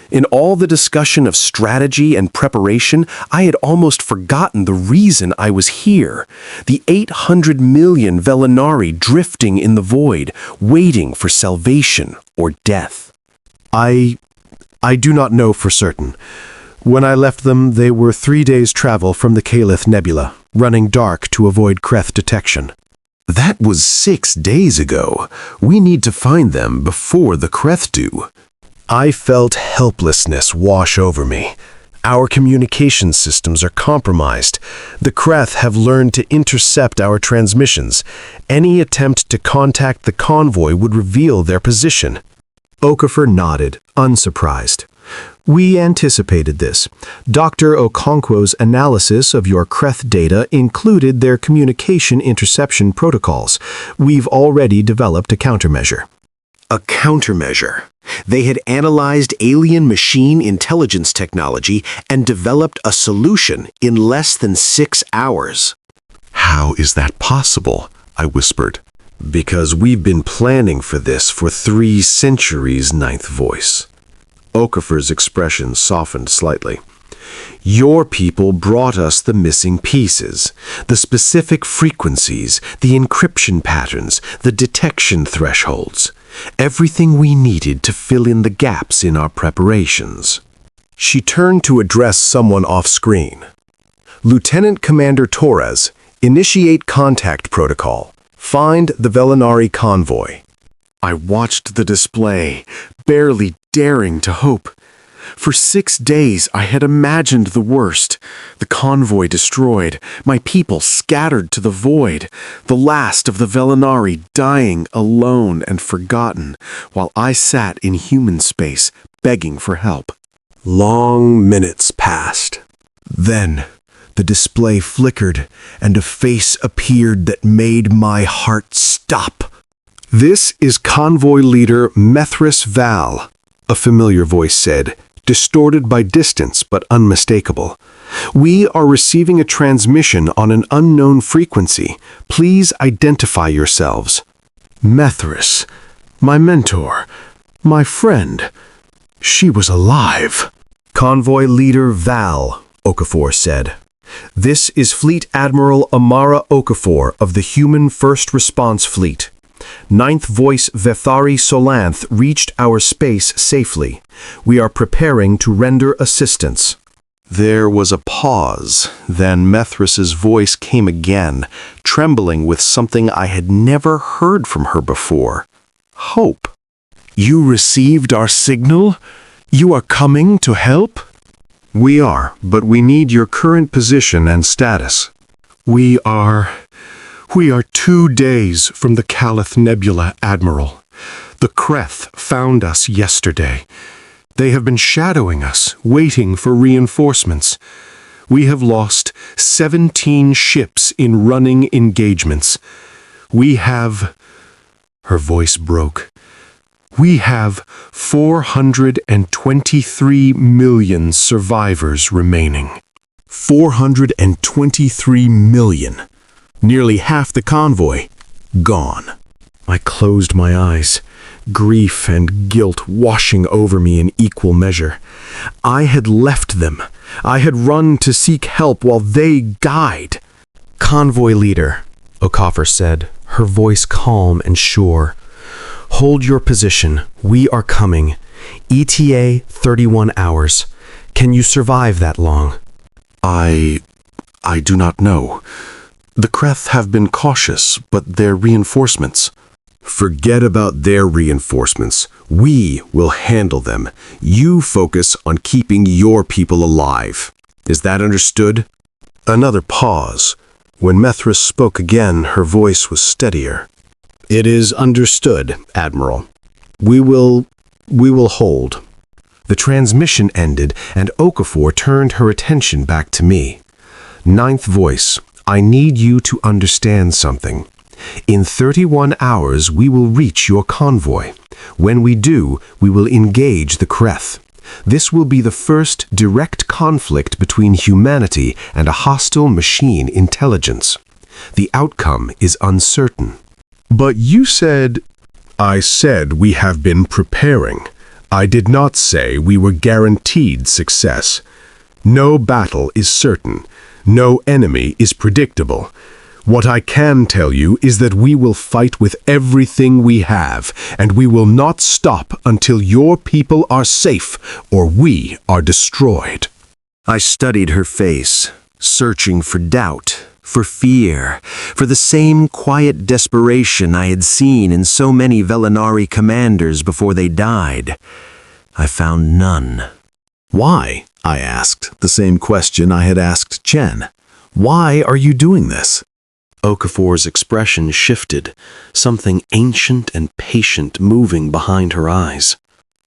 In all the discussion of strategy and preparation, I had almost forgotten the reason I was here. The 800 million Velinari drifting in the void, waiting for salvation or death. I do not know for certain. When I left them, they were 3 days' travel from the Calith Nebula, running dark to avoid Kreth detection. That was 6 days ago. We need to find them before the Kreth do. I felt helplessness wash over me. Our communication systems are compromised. The Kreth have learned to intercept our transmissions. Any attempt to contact the convoy would reveal their position. Okafor nodded, unsurprised. We anticipated this. Dr. Okonkwo's analysis of your Kreth data included their communication interception protocols. We've already developed a countermeasure. A countermeasure? They had analyzed alien machine intelligence technology and developed a solution in less than 6 hours. How is that possible? I whispered. Because we've been planning for this for 3 centuries, Ninth Voice. Okafor's expression softened slightly. Your people brought us the missing pieces, the specific frequencies, the encryption patterns, the detection thresholds, everything we needed to fill in the gaps in our preparations. She turned to address someone off-screen. Lieutenant Commander Torres, initiate contact protocol. Find the Velinari convoy. I watched the display, barely daring to hope. For 6 days, I had imagined the worst. The convoy destroyed, my people scattered to the void, the last of the Velinari dying alone and forgotten, while I sat in human space, begging for help. Long minutes passed. Then, the display flickered, and a face appeared that made my heart stop. This is convoy leader Methris Val, a familiar voice said, distorted by distance but unmistakable. We are receiving a transmission on an unknown frequency. Please identify yourselves. Methris, my mentor, my friend. She was alive. Convoy leader Val, Okafor said. This is Fleet Admiral Amara Okafor of the Human First Response Fleet. Ninth Voice Vethari Solanth reached our space safely. We are preparing to render assistance. There was a pause. Then Methris's voice came again, trembling with something I had never heard from her before. Hope. You received our signal? You are coming to help? We are, but we need your current position and status. We are We are 2 days from the Calith Nebula, Admiral. The Kreth found us yesterday. They have been shadowing us, waiting for reinforcements. We have lost 17 ships in running engagements. We have... Her voice broke. We have 423 million survivors remaining. 423 million. Nearly half the convoy gone. I closed my eyes, grief and guilt washing over me in equal measure. I had left them. I had run to seek help while they died. Convoy leader, Okafor said, her voice calm and sure. Hold your position. We are coming. ETA 31 hours. Can you survive that long? I do not know. The Kreth have been cautious, but their reinforcements... Forget about their reinforcements. We will handle them. You focus on keeping your people alive. Is that understood? Another pause. When Methris spoke again, her voice was steadier. It is understood, Admiral. We will hold. The transmission ended, and Okafor turned her attention back to me. Ninth voice, I need you to understand something. In 31 hours, we will reach your convoy. When we do, we will engage the Kreth. This will be the first direct conflict between humanity and a hostile machine intelligence. The outcome is uncertain. But you said... I said we have been preparing. I did not say we were guaranteed success. No battle is certain. No enemy is predictable. What I can tell you is that we will fight with everything we have, and we will not stop until your people are safe or we are destroyed. I studied her face, searching for doubt, for fear, for the same quiet desperation I had seen in so many Velinari commanders before they died. I found none. Why? I asked, the same question I had asked Chen. Why are you doing this? Okafor's expression shifted, something ancient and patient moving behind her eyes.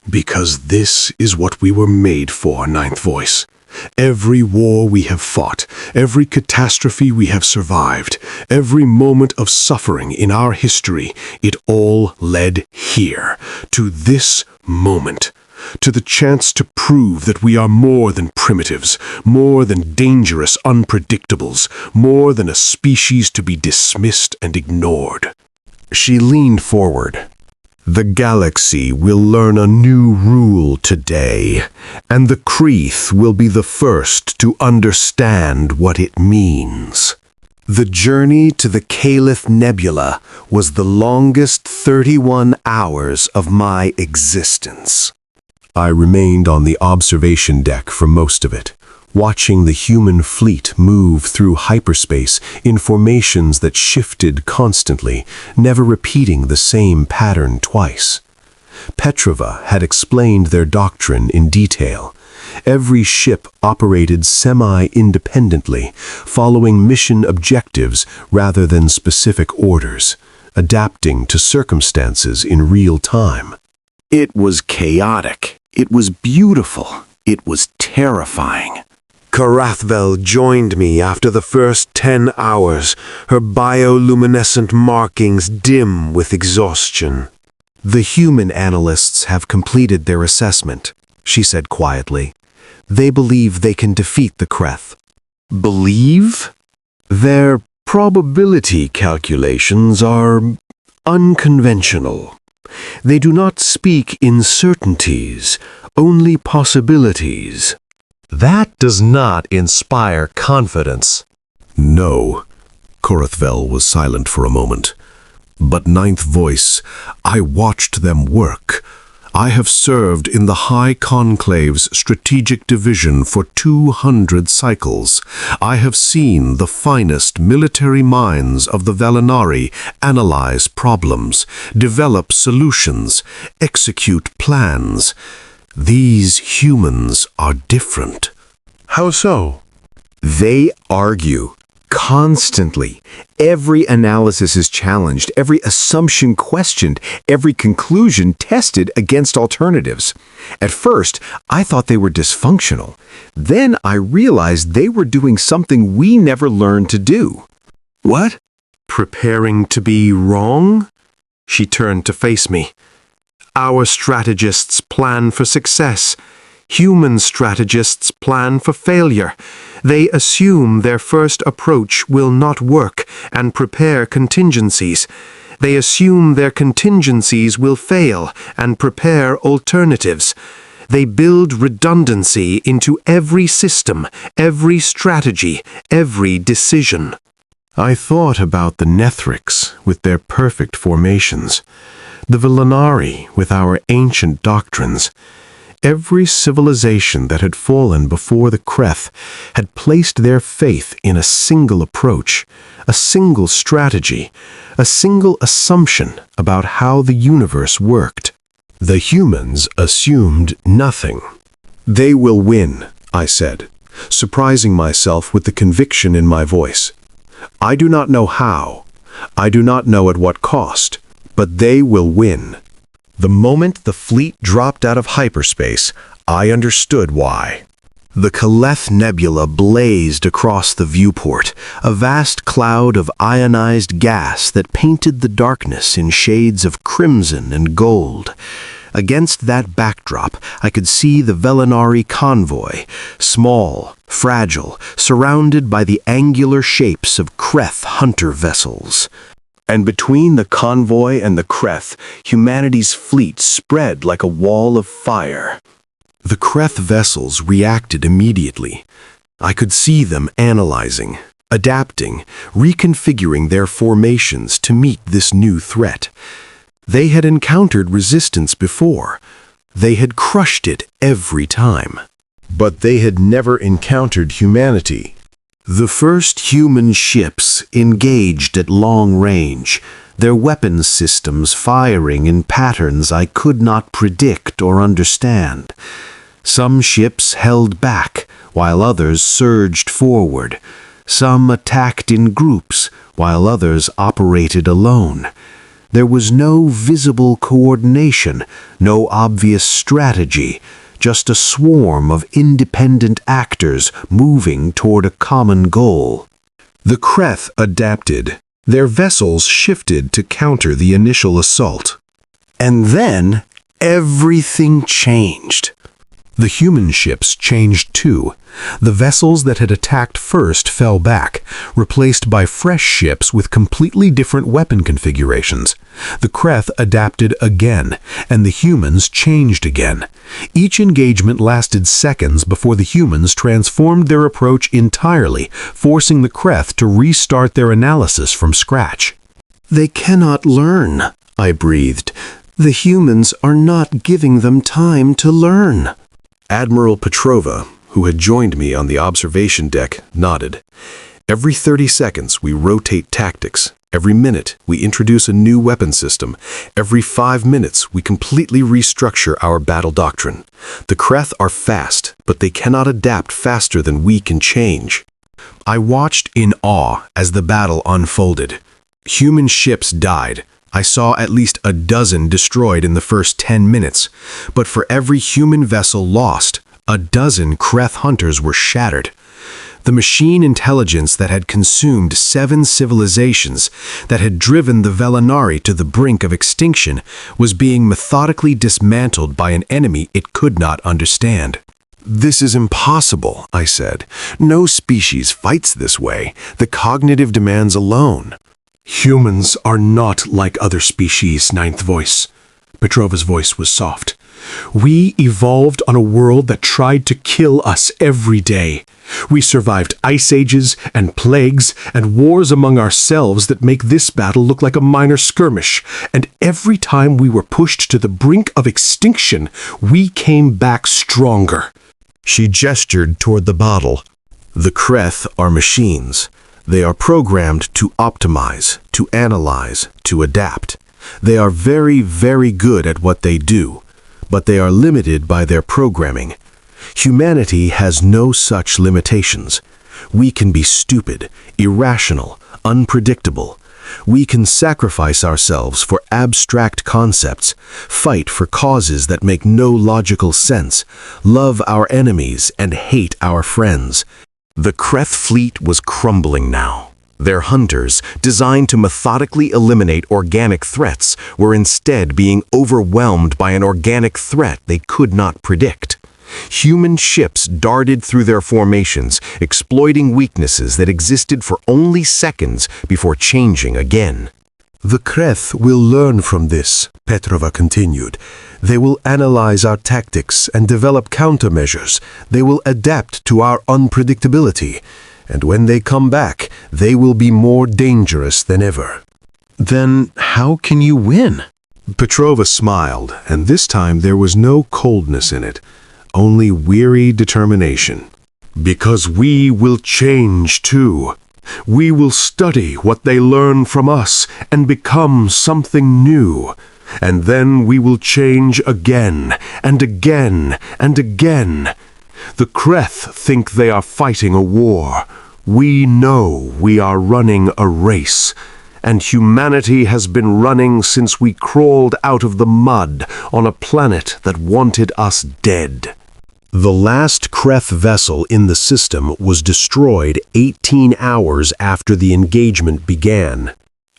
Because this is what we were made for, Ninth Voice. Every war we have fought, every catastrophe we have survived, every moment of suffering in our history, it all led here, to this moment. To the chance to prove that we are more than primitives, more than dangerous unpredictables, more than a species to be dismissed and ignored. She leaned forward. The galaxy will learn a new rule today, and the Kreeth will be the first to understand what it means. The journey to the Calith Nebula was the longest 31 hours of my existence. I remained on the observation deck for most of it, watching the human fleet move through hyperspace in formations that shifted constantly, never repeating the same pattern twice. Petrova had explained their doctrine in detail. Every ship operated semi-independently, following mission objectives rather than specific orders, adapting to circumstances in real time. It was chaotic. It was beautiful. It was terrifying. Karathvel joined me after the first 10 hours, her bioluminescent markings dim with exhaustion. The human analysts have completed their assessment, she said quietly. They believe they can defeat the Kreth. Believe? Their probability calculations are unconventional. They do not speak in certainties, only possibilities. That does not inspire confidence. No. Karathvel was silent for a moment. But Ninth Voice, I watched them work. I have served in the High Conclave's strategic division for 200 cycles. I have seen the finest military minds of the Velinari analyze problems, develop solutions, execute plans. These humans are different. How so? They argue constantly. Every analysis is challenged, every assumption questioned, every conclusion tested against alternatives. At first, I thought they were dysfunctional. Then I realized they were doing something we never learned to do. What? Preparing to be wrong? She turned to face me. Our strategists plan for success. Human strategists plan for failure. They assume their first approach will not work and prepare contingencies. They assume their contingencies will fail and prepare alternatives. They build redundancy into every system, every strategy, every decision. I thought about the Nethrix with their perfect formations, the Villanari with our ancient doctrines. Every civilization that had fallen before the Kreth had placed their faith in a single approach, a single strategy, a single assumption about how the universe worked. The humans assumed nothing. They will win, I said, surprising myself with the conviction in my voice. I do not know how. I do not know at what cost, but they will win. The moment the fleet dropped out of hyperspace, I understood why. The Kaleth Nebula blazed across the viewport, a vast cloud of ionized gas that painted the darkness in shades of crimson and gold. Against that backdrop, I could see the Velinari convoy, small, fragile, surrounded by the angular shapes of Kreth hunter vessels. And between the convoy and the Kreth, humanity's fleet spread like a wall of fire. The Kreth vessels reacted immediately. I could see them analyzing, adapting, reconfiguring their formations to meet this new threat. They had encountered resistance before. They had crushed it every time. But they had never encountered humanity. The first human ships engaged at long range, their weapons systems firing in patterns I could not predict or understand. Some ships held back, while others surged forward. Some attacked in groups, while others operated alone. There was no visible coordination, no obvious strategy, just a swarm of independent actors moving toward a common goal. The Kreth adapted. Their vessels shifted to counter the initial assault. And then, everything changed. The human ships changed too. The vessels that had attacked first fell back, replaced by fresh ships with completely different weapon configurations. The Kreth adapted again, and the humans changed again. Each engagement lasted seconds before the humans transformed their approach entirely, forcing the Kreth to restart their analysis from scratch. "They cannot learn," I breathed. "The humans are not giving them time to learn." Admiral Petrova, who had joined me on the observation deck, nodded. Every 30 seconds, we rotate tactics. Every minute, we introduce a new weapon system. Every 5 minutes, we completely restructure our battle doctrine. The Kreth are fast, but they cannot adapt faster than we can change. I watched in awe as the battle unfolded. Human ships died. I saw at least a dozen destroyed in the first 10 minutes. But for every human vessel lost, a dozen Kreth hunters were shattered. The machine intelligence that had consumed 7 civilizations, that had driven the Velinari to the brink of extinction, was being methodically dismantled by an enemy it could not understand. "This is impossible," I said. "No species fights this way. The cognitive demands alone." "Humans are not like other species, Ninth Voice." Petrova's voice was soft. "We evolved on a world that tried to kill us every day. We survived ice ages and plagues and wars among ourselves that make this battle look like a minor skirmish. And every time we were pushed to the brink of extinction, we came back stronger." She gestured toward the bottle. "The Kreth are machines. They are programmed to optimize, to analyze, to adapt. They are very, very good at what they do, but they are limited by their programming. Humanity has no such limitations. We can be stupid, irrational, unpredictable. We can sacrifice ourselves for abstract concepts, fight for causes that make no logical sense, love our enemies and hate our friends. The Kreth fleet was crumbling now. Their hunters, designed to methodically eliminate organic threats, were instead being overwhelmed by an organic threat they could not predict. Human ships darted through their formations, exploiting weaknesses that existed for only seconds before changing again. The Kreth will learn from this, Petrova continued. They will analyze our tactics and develop countermeasures. They will adapt to our unpredictability. And when they come back, they will be more dangerous than ever. Then how can you win? Petrova smiled, and this time there was no coldness in it, only weary determination. Because we will change too. We will study what they learn from us and become something new. And then we will change again and again and again. The Kreth think they are fighting a war. We know we are running a race. And humanity has been running since we crawled out of the mud on a planet that wanted us dead. The last Kreth vessel in the system was destroyed 18 hours after the engagement began.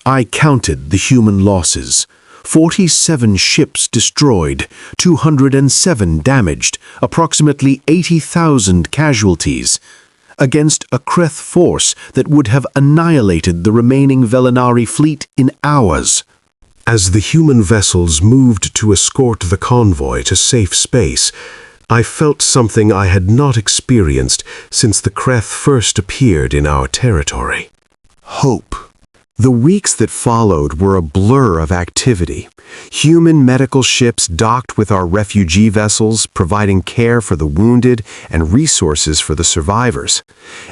I counted the human losses. 47 ships destroyed, 207 damaged, approximately 80,000 casualties, against a Kreth force that would have annihilated the remaining Velinari fleet in hours. As the human vessels moved to escort the convoy to safe space, I felt something I had not experienced since the Kreth first appeared in our territory. Hope. The weeks that followed were a blur of activity. Human medical ships docked with our refugee vessels, providing care for the wounded and resources for the survivors.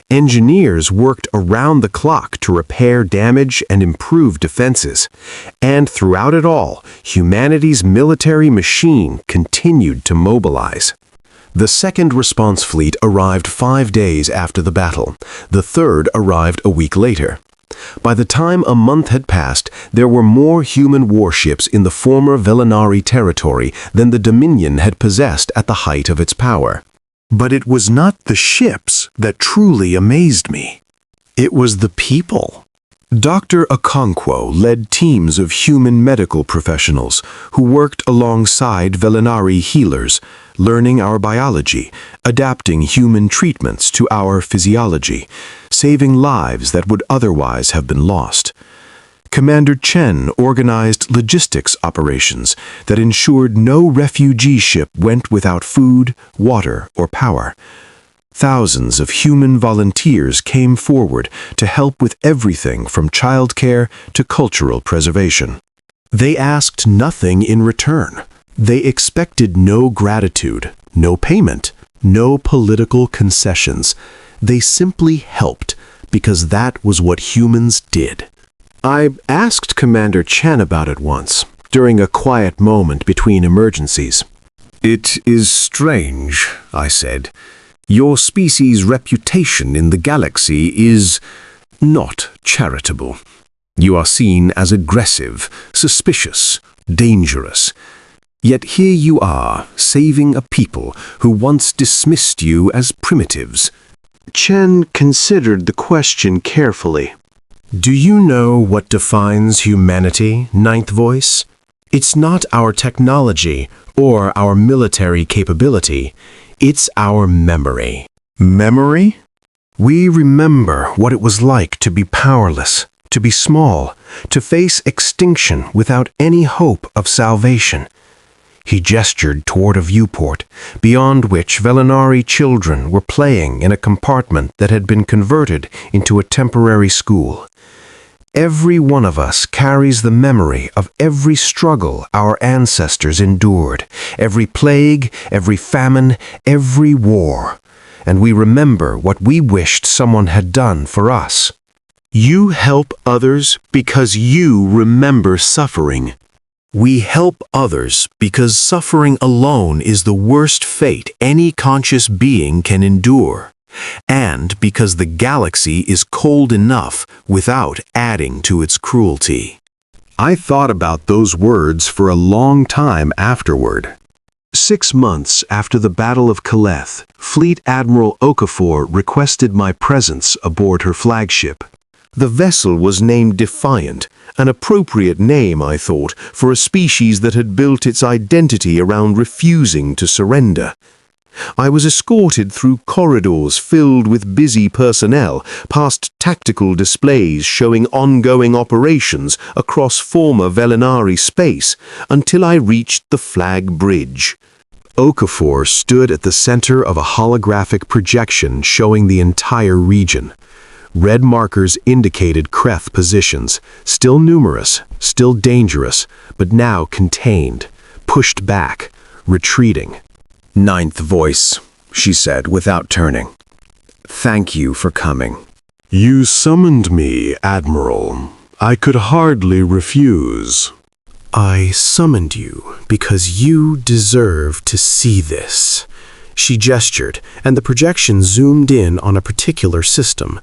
Engineers worked around the clock to repair damage and improve defenses. And throughout it all, humanity's military machine continued to mobilize. The second response fleet arrived 5 days after the battle. The third arrived a week later. By the time a month had passed, there were more human warships in the former Velinari territory than the Dominion had possessed at the height of its power. But it was not the ships that truly amazed me. It was the people. Dr. Okonkwo led teams of human medical professionals who worked alongside Velinari healers, learning our biology, adapting human treatments to our physiology, saving lives that would otherwise have been lost. Commander Chen organized logistics operations that ensured no refugee ship went without food, water, or power. Thousands of human volunteers came forward to help with everything from childcare to cultural preservation. They asked nothing in return. They expected no gratitude, no payment, no political concessions. They simply helped because that was what humans did. I asked Commander Chen about it once, during a quiet moment between emergencies. It is strange, I said. Your species' reputation in the galaxy is not charitable. You are seen as aggressive, suspicious, dangerous. Yet here you are, saving a people who once dismissed you as primitives. Chen considered the question carefully. Do you know what defines humanity, Ninth Voice? It's not our technology or our military capability. It's our memory. Memory? We remember what it was like to be powerless, to be small, to face extinction without any hope of salvation. He gestured toward a viewport, beyond which Velinari children were playing in a compartment that had been converted into a temporary school. Every one of us carries the memory of every struggle our ancestors endured, every plague, every famine, every war, and we remember what we wished someone had done for us. You help others because you remember suffering. We help others because suffering alone is the worst fate any conscious being can endure. and because the galaxy is cold enough without adding to its cruelty. I thought about those words for a long time afterward. 6 months after the Battle of Caleth, Fleet Admiral Okafor requested my presence aboard her flagship. The vessel was named Defiant, an appropriate name, I thought, for a species that had built its identity around refusing to surrender. I was escorted through corridors filled with busy personnel, past tactical displays showing ongoing operations across former Velinari space, until I reached the flag bridge. Okafor stood at the center of a holographic projection showing the entire region. Red markers indicated Kreth positions, still numerous, still dangerous, but now contained, pushed back, retreating. Ninth voice, she said without turning. Thank you for coming. You summoned me, Admiral. I could hardly refuse. I summoned you because you deserve to see this. She gestured, and the projection zoomed in on a particular system.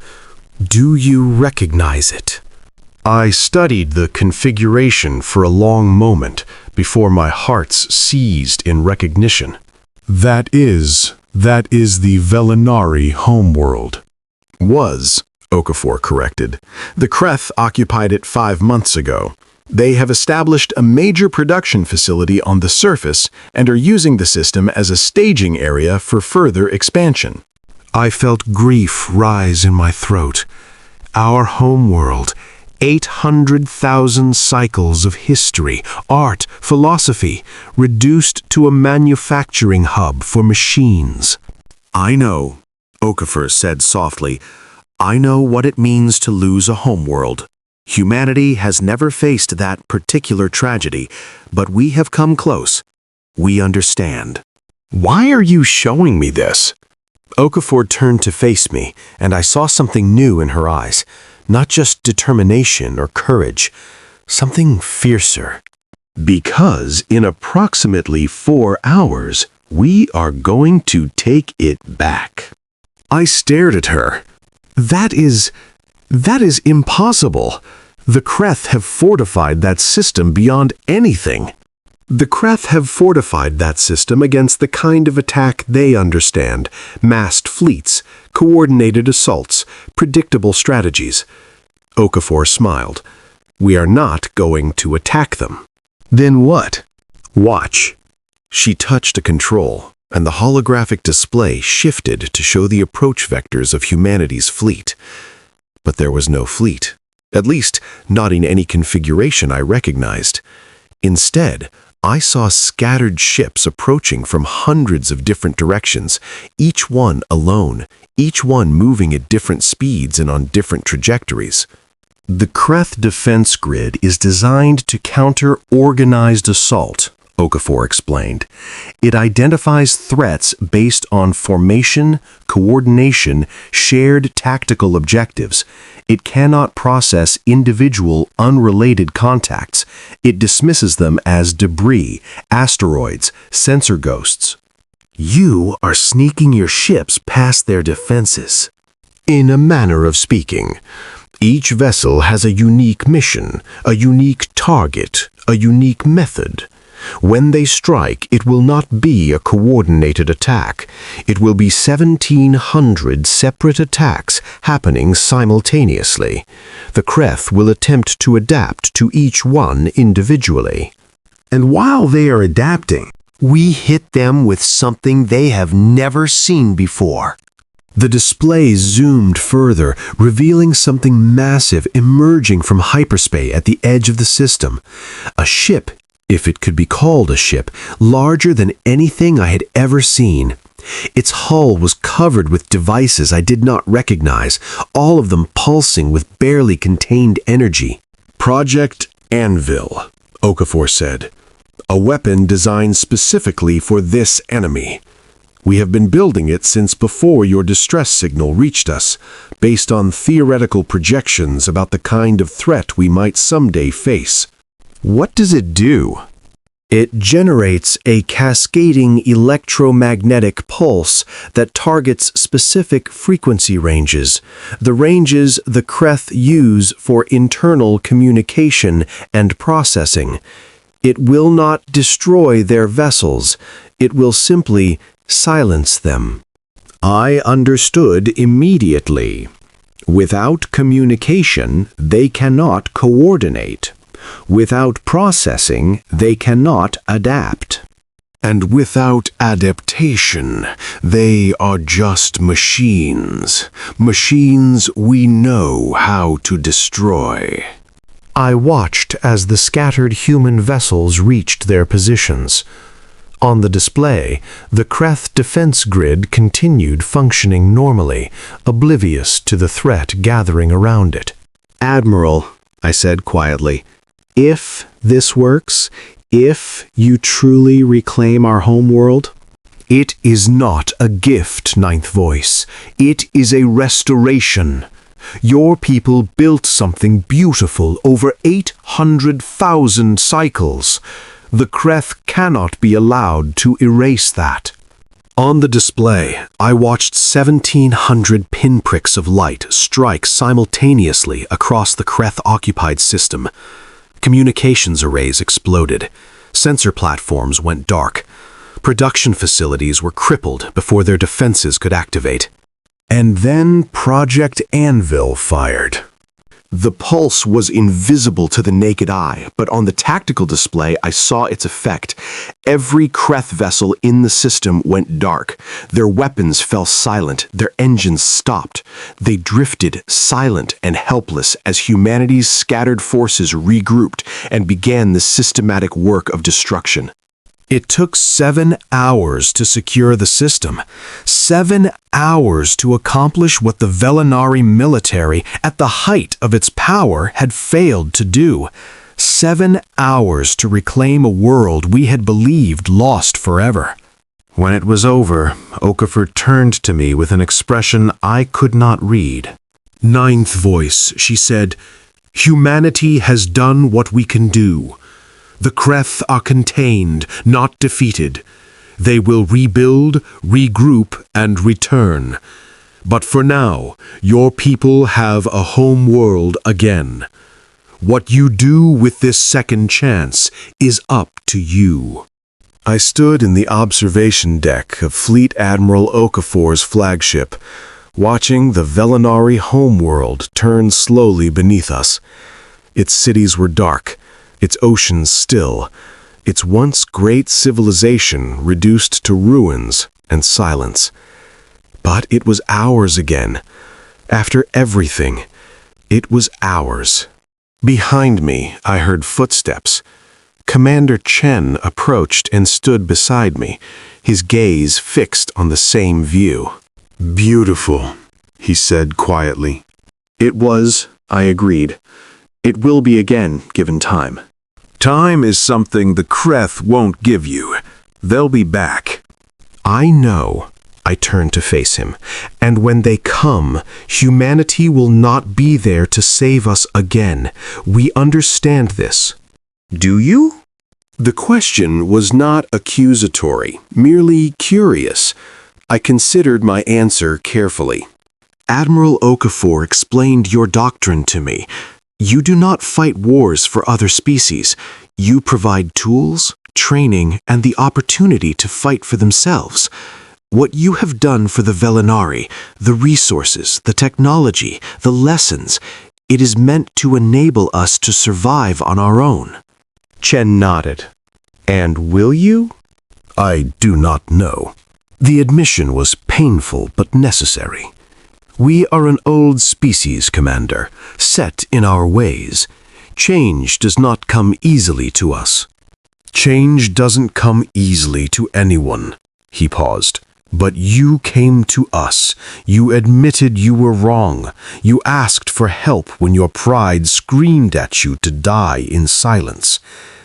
Do you recognize it? I studied the configuration for a long moment before my hearts seized in recognition. That is the Velinari homeworld. Was, Okafor corrected. The Kreth occupied it 5 months ago. They have established a major production facility on the surface and are using the system as a staging area for further expansion. I felt grief rise in my throat. Our homeworld, 800,000 cycles of history, art, philosophy, reduced to a manufacturing hub for machines. I know, Okafor said softly. I know what it means to lose a homeworld. Humanity has never faced that particular tragedy, but we have come close. We understand. Why are you showing me this? Okafor turned to face me, and I saw something new in her eyes. Not just determination or courage, something fiercer. Because in approximately 4 hours, we are going to take it back. I stared at her. That is impossible. The Kreth have fortified that system beyond anything. The Kreth have fortified that system against the kind of attack they understand: massed fleets, coordinated assaults, predictable strategies. Okafor smiled. We are not going to attack them. Then what? Watch. She touched a control, and the holographic display shifted to show the approach vectors of humanity's fleet. But there was no fleet. At least, not in any configuration I recognized. Instead, I saw scattered ships approaching from hundreds of different directions, each one alone, each one moving at different speeds and on different trajectories. The Kreth defense grid is designed to counter organized assault, Okafor explained. It identifies threats based on formation, coordination, shared tactical objectives. It cannot process individual, unrelated contacts. It dismisses them as debris, asteroids, sensor ghosts. You are sneaking your ships past their defenses. In a manner of speaking, each vessel has a unique mission, a unique target, a unique method. When they strike, it will not be a coordinated attack. It will be 1,700 separate attacks happening simultaneously. The Kreth will attempt to adapt to each one individually. And while they are adapting, we hit them with something they have never seen before. The display zoomed further, revealing something massive emerging from hyperspace at the edge of the system. A ship, if it could be called a ship, larger than anything I had ever seen. Its hull was covered with devices I did not recognize, all of them pulsing with barely contained energy. Project Anvil, Okafor said. A weapon designed specifically for this enemy. We have been building it since before your distress signal reached us, based on theoretical projections about the kind of threat we might someday face. What does it do? It generates a cascading electromagnetic pulse that targets specific frequency ranges, the ranges the Kreth use for internal communication and processing. It will not destroy their vessels, it will simply silence them. I understood immediately. Without communication, they cannot coordinate. Without processing, they cannot adapt. And without adaptation, they are just machines. Machines we know how to destroy. I watched as the scattered human vessels reached their positions. On the display, the Kreth defense grid continued functioning normally, oblivious to the threat gathering around it. Admiral, I said quietly, if this works, if you truly reclaim our homeworld, It is not a gift, Ninth Voice. It is a restoration. Your people built something beautiful over 800,000 cycles. The Kreth cannot be allowed to erase that. On the display, I watched 1,700 pinpricks of light strike simultaneously across the Kreth-occupied system. Communications arrays exploded. Sensor platforms went dark. Production facilities were crippled before their defenses could activate. And then Project Anvil fired. the pulse was invisible to the naked eye, but on the tactical display I saw its effect. Every Kreth vessel in the system went dark. Their weapons fell silent, their engines stopped. They drifted, silent and helpless, as humanity's scattered forces regrouped and began the systematic work of destruction. It took 7 hours to secure the system. 7 hours to accomplish what the Velinari military, at the height of its power, had failed to do. 7 hours to reclaim a world we had believed lost forever. When it was over, Okafor turned to me with an expression I could not read. "Ninth Voice," she said, "humanity has done what we can do. The Kreth are contained, not defeated. They will rebuild, regroup, and return. But for now, your people have a home world again. What you do with this second chance is up to you." I stood in the observation deck of Fleet Admiral Okafor's flagship, watching the Velinari homeworld turn slowly beneath us. Its cities were dark, its oceans still, its once great civilization reduced to ruins and silence. But it was ours again. After everything, it was ours. Behind me, I heard footsteps. Commander Chen approached and stood beside me, his gaze fixed on the same view. "Beautiful," he said quietly. "It was," I agreed. "It will be again, given time." "Time is something the Kreth won't give you. They'll be back." "I know." I turned to face him. "And when they come, humanity will not be there to save us again. We understand this." "Do you?" The question was not accusatory, merely curious. I considered my answer carefully. "Admiral Okafor explained your doctrine to me. You do not fight wars for other species. You provide tools, training, and the opportunity to fight for themselves. What you have done for the Velinari, the resources, the technology, the lessons, it is meant to enable us to survive on our own." Chen nodded. "And will you?" "I do not know." The admission was painful but necessary. "We are an old species, Commander, set in our ways. Change does not come easily to us." "Change doesn't come easily to anyone," he paused. "But you came to us. You admitted you were wrong. You asked for help when your pride screamed at you to die in silence.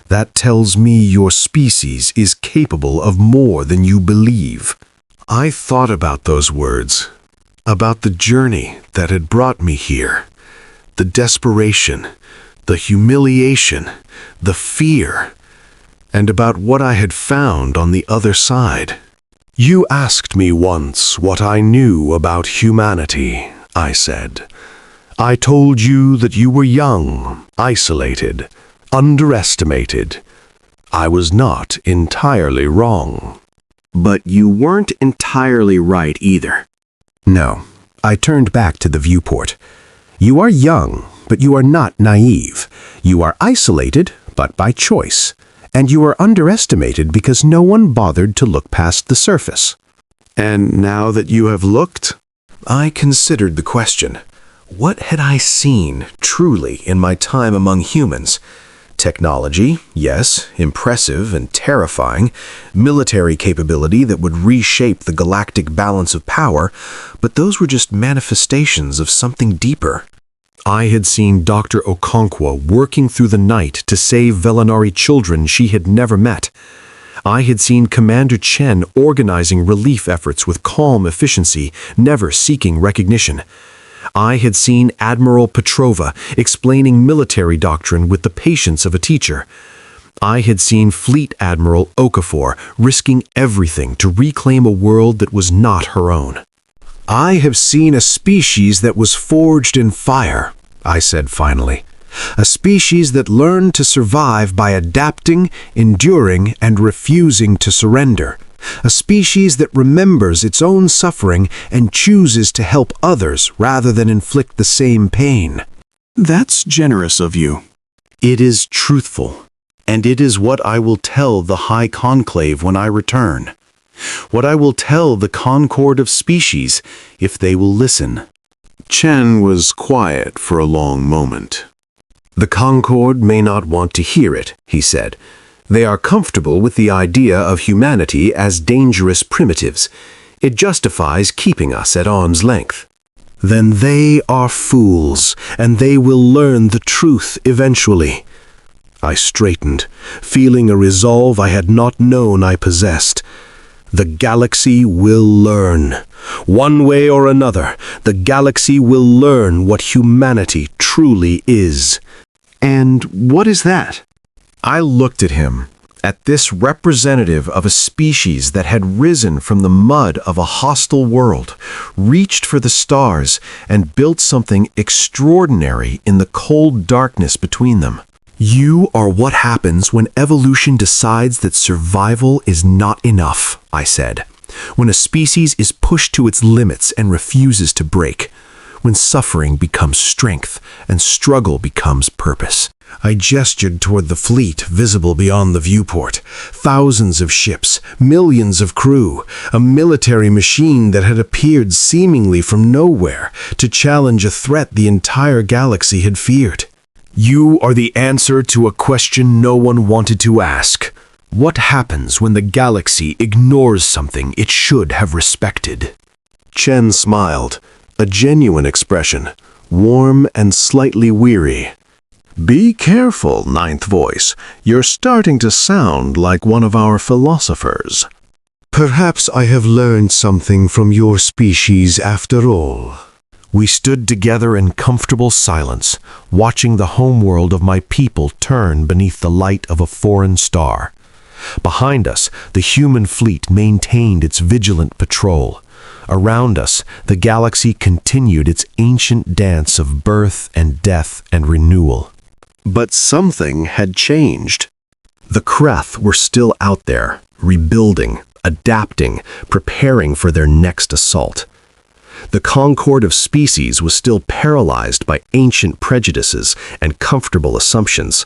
That tells me your species is capable of more than you believe." I thought about those words, about the journey that had brought me here, the desperation, the humiliation, the fear. and about what I had found on the other side. You asked me once what I knew about humanity, I said. I told you that you were young, isolated, underestimated. I was not entirely wrong. But you weren't entirely right either. No, I turned back to the viewport. You are young, but you are not naive. You are isolated, but by choice. And you are underestimated because no one bothered to look past the surface. And now that you have looked, I considered the question. What had I seen, truly, in my time among humans? Technology, yes, impressive and terrifying. Military capability that would reshape the galactic balance of power, but those were just manifestations of something deeper. I had seen Dr. Okonkwo working through the night to save Velanari children she had never met. I had seen Commander Chen organizing relief efforts with calm efficiency, never seeking recognition. I had seen Admiral Petrova explaining military doctrine with the patience of a teacher. I had seen Fleet Admiral Okafor risking everything to reclaim a world that was not her own. I have seen a species that was forged in fire, I said finally. A species that learned to survive by adapting, enduring, and refusing to surrender. A species that remembers its own suffering and chooses to help others rather than inflict the same pain. That's generous of you. It is truthful, and it is what I will tell the High Conclave when I return. What I will tell the Concord of Species if they will listen. Chen was quiet for a long moment. The Concord may not want to hear it, he said. They are comfortable with the idea of humanity as dangerous primitives. It justifies keeping us at arm's length. Then they are fools, and they will learn the truth eventually. I straightened, feeling a resolve I had not known I possessed. The galaxy will learn. One way or another, the galaxy will learn what humanity truly is. And what is that? I looked at him, at this representative of a species that had risen from the mud of a hostile world, reached for the stars, and built something extraordinary in the cold darkness between them. You are what happens when evolution decides that survival is not enough, I said. When a species is pushed to its limits and refuses to break. When suffering becomes strength and struggle becomes purpose. I gestured toward the fleet visible beyond the viewport. Thousands of ships, millions of crew, a military machine that had appeared seemingly from nowhere to challenge a threat the entire galaxy had feared. You are the answer to a question no one wanted to ask. What happens when the galaxy ignores something it should have respected? Chen smiled, a genuine expression, warm and slightly weary. Be careful, Ninth Voice. You're starting to sound like one of our philosophers. Perhaps I have learned something from your species after all. We stood together in comfortable silence, watching the homeworld of my people turn beneath the light of a foreign star. Behind us, the human fleet maintained its vigilant patrol. Around us, the galaxy continued its ancient dance of birth and death and renewal. But something had changed. The Kreth were still out there, rebuilding, adapting, preparing for their next assault. The Concord of Species was still paralyzed by ancient prejudices and comfortable assumptions.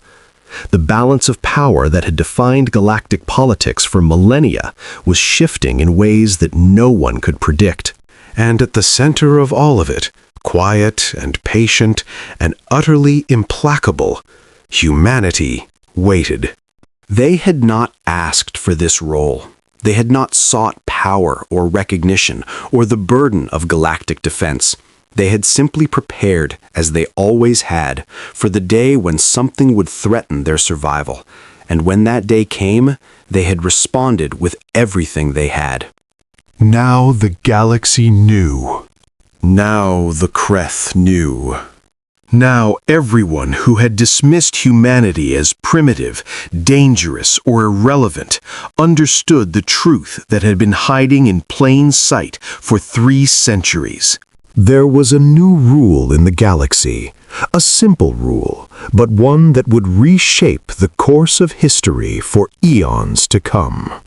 The balance of power that had defined galactic politics for millennia was shifting in ways that no one could predict. And at the center of all of it, quiet and patient and utterly implacable, humanity waited. They had not asked for this role. They had not sought power or recognition or the burden of galactic defense. They had simply prepared, as they always had, for the day when something would threaten their survival. And when that day came, they had responded with everything they had. Now the galaxy knew. Now the Kreth knew. Now everyone who had dismissed humanity as primitive, dangerous, or irrelevant understood the truth that had been hiding in plain sight for 3 centuries. There was a new rule in the galaxy, a simple rule, but one that would reshape the course of history for eons to come.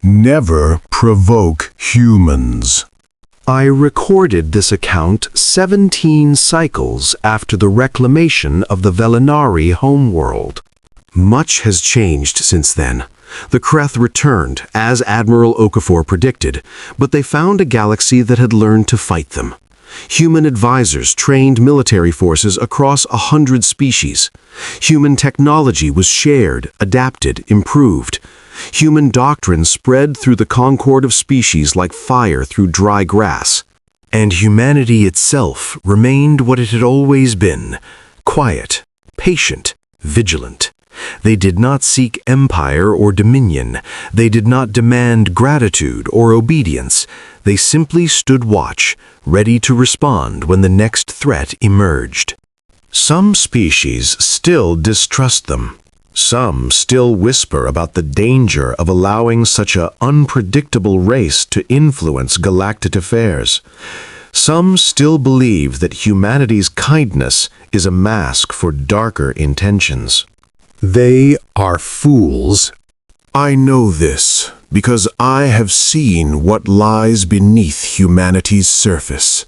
Never provoke humans. I recorded this account 17 cycles after the reclamation of the Velinari homeworld. Much has changed since then. The Kreth returned, as Admiral Okafor predicted, but they found a galaxy that had learned to fight them. Human advisors trained military forces across 100 species. Human technology was shared, adapted, improved. Human doctrine spread through the concord of species like fire through dry grass. And humanity itself remained what it had always been: quiet, patient, vigilant. They did not seek empire or dominion. They did not demand gratitude or obedience. They simply stood watch, ready to respond when the next threat emerged. Some species still distrust them. Some still whisper about the danger of allowing such an unpredictable race to influence galactic affairs. Some still believe that humanity's kindness is a mask for darker intentions. They are fools. I know this because I have seen what lies beneath humanity's surface.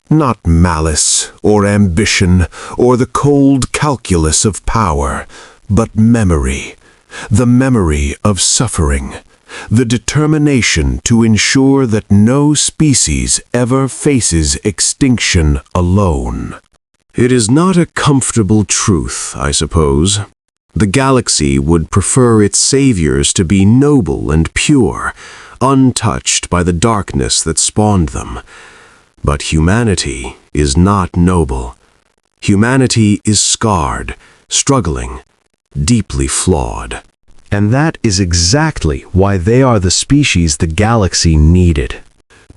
Not malice or ambition or the cold calculus of power, but memory, the memory of suffering, the determination to ensure that no species ever faces extinction alone. It is not a comfortable truth, I suppose. The galaxy would prefer its saviors to be noble and pure, untouched by the darkness that spawned them. But humanity is not noble. Humanity is scarred, struggling, deeply flawed. And that is exactly why they are the species the galaxy needed.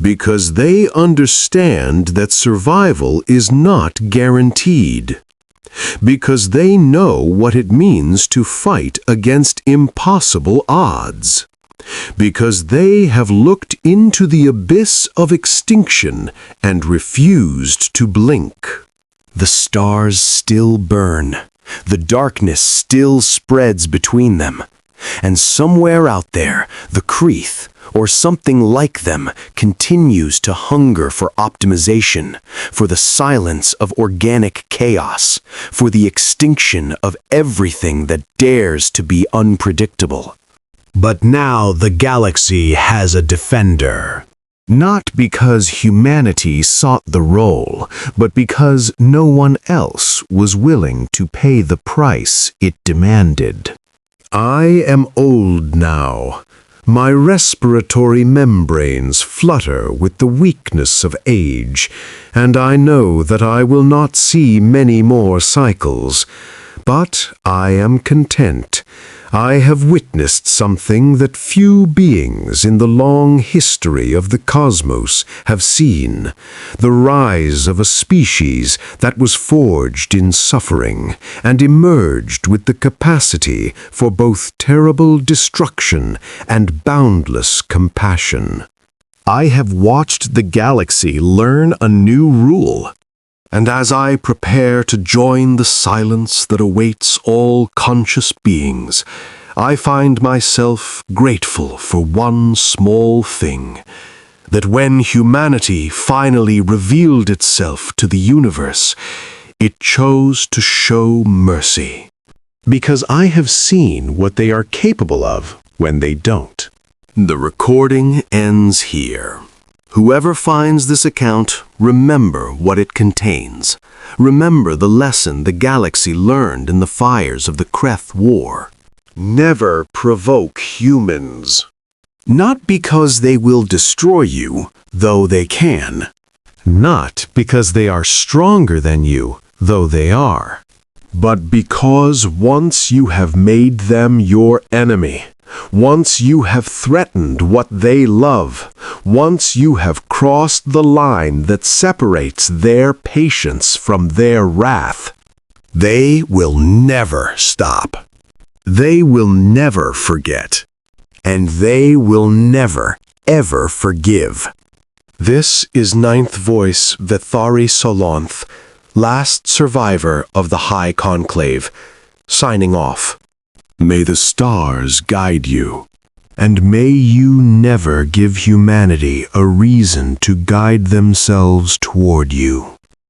Because they understand that survival is not guaranteed. Because they know what it means to fight against impossible odds. Because they have looked into the abyss of extinction and refused to blink. The stars still burn. The darkness still spreads between them. And somewhere out there, the Kreth, or something like them, continues to hunger for optimization, for the silence of organic chaos, for the extinction of everything that dares to be unpredictable. But now the galaxy has a defender. Not because humanity sought the role, but because no one else was willing to pay the price it demanded. I am old now. My respiratory membranes flutter with the weakness of age, and I know that I will not see many more cycles. But I am content. I have witnessed something that few beings in the long history of the cosmos have seen: the rise of a species that was forged in suffering and emerged with the capacity for both terrible destruction and boundless compassion. I have watched the galaxy learn a new rule. And as I prepare to join the silence that awaits all conscious beings, I find myself grateful for one small thing: that when humanity finally revealed itself to the universe, it chose to show mercy. Because I have seen what they are capable of when they don't. The recording ends here. Whoever finds this account, remember what it contains. Remember the lesson the galaxy learned in the fires of the Kreth War. Never provoke humans. Not because they will destroy you, though they can. Not because they are stronger than you, though they are. But because once you have made them your enemy, Once you have threatened what they love, once you have crossed the line that separates their patience from their wrath, they will never stop. They will never forget. And they will never, ever forgive. This is Ninth Voice Vethari Solonth, last survivor of the High Conclave, signing off. May the stars guide you, and may you never give humanity a reason to guide themselves toward you.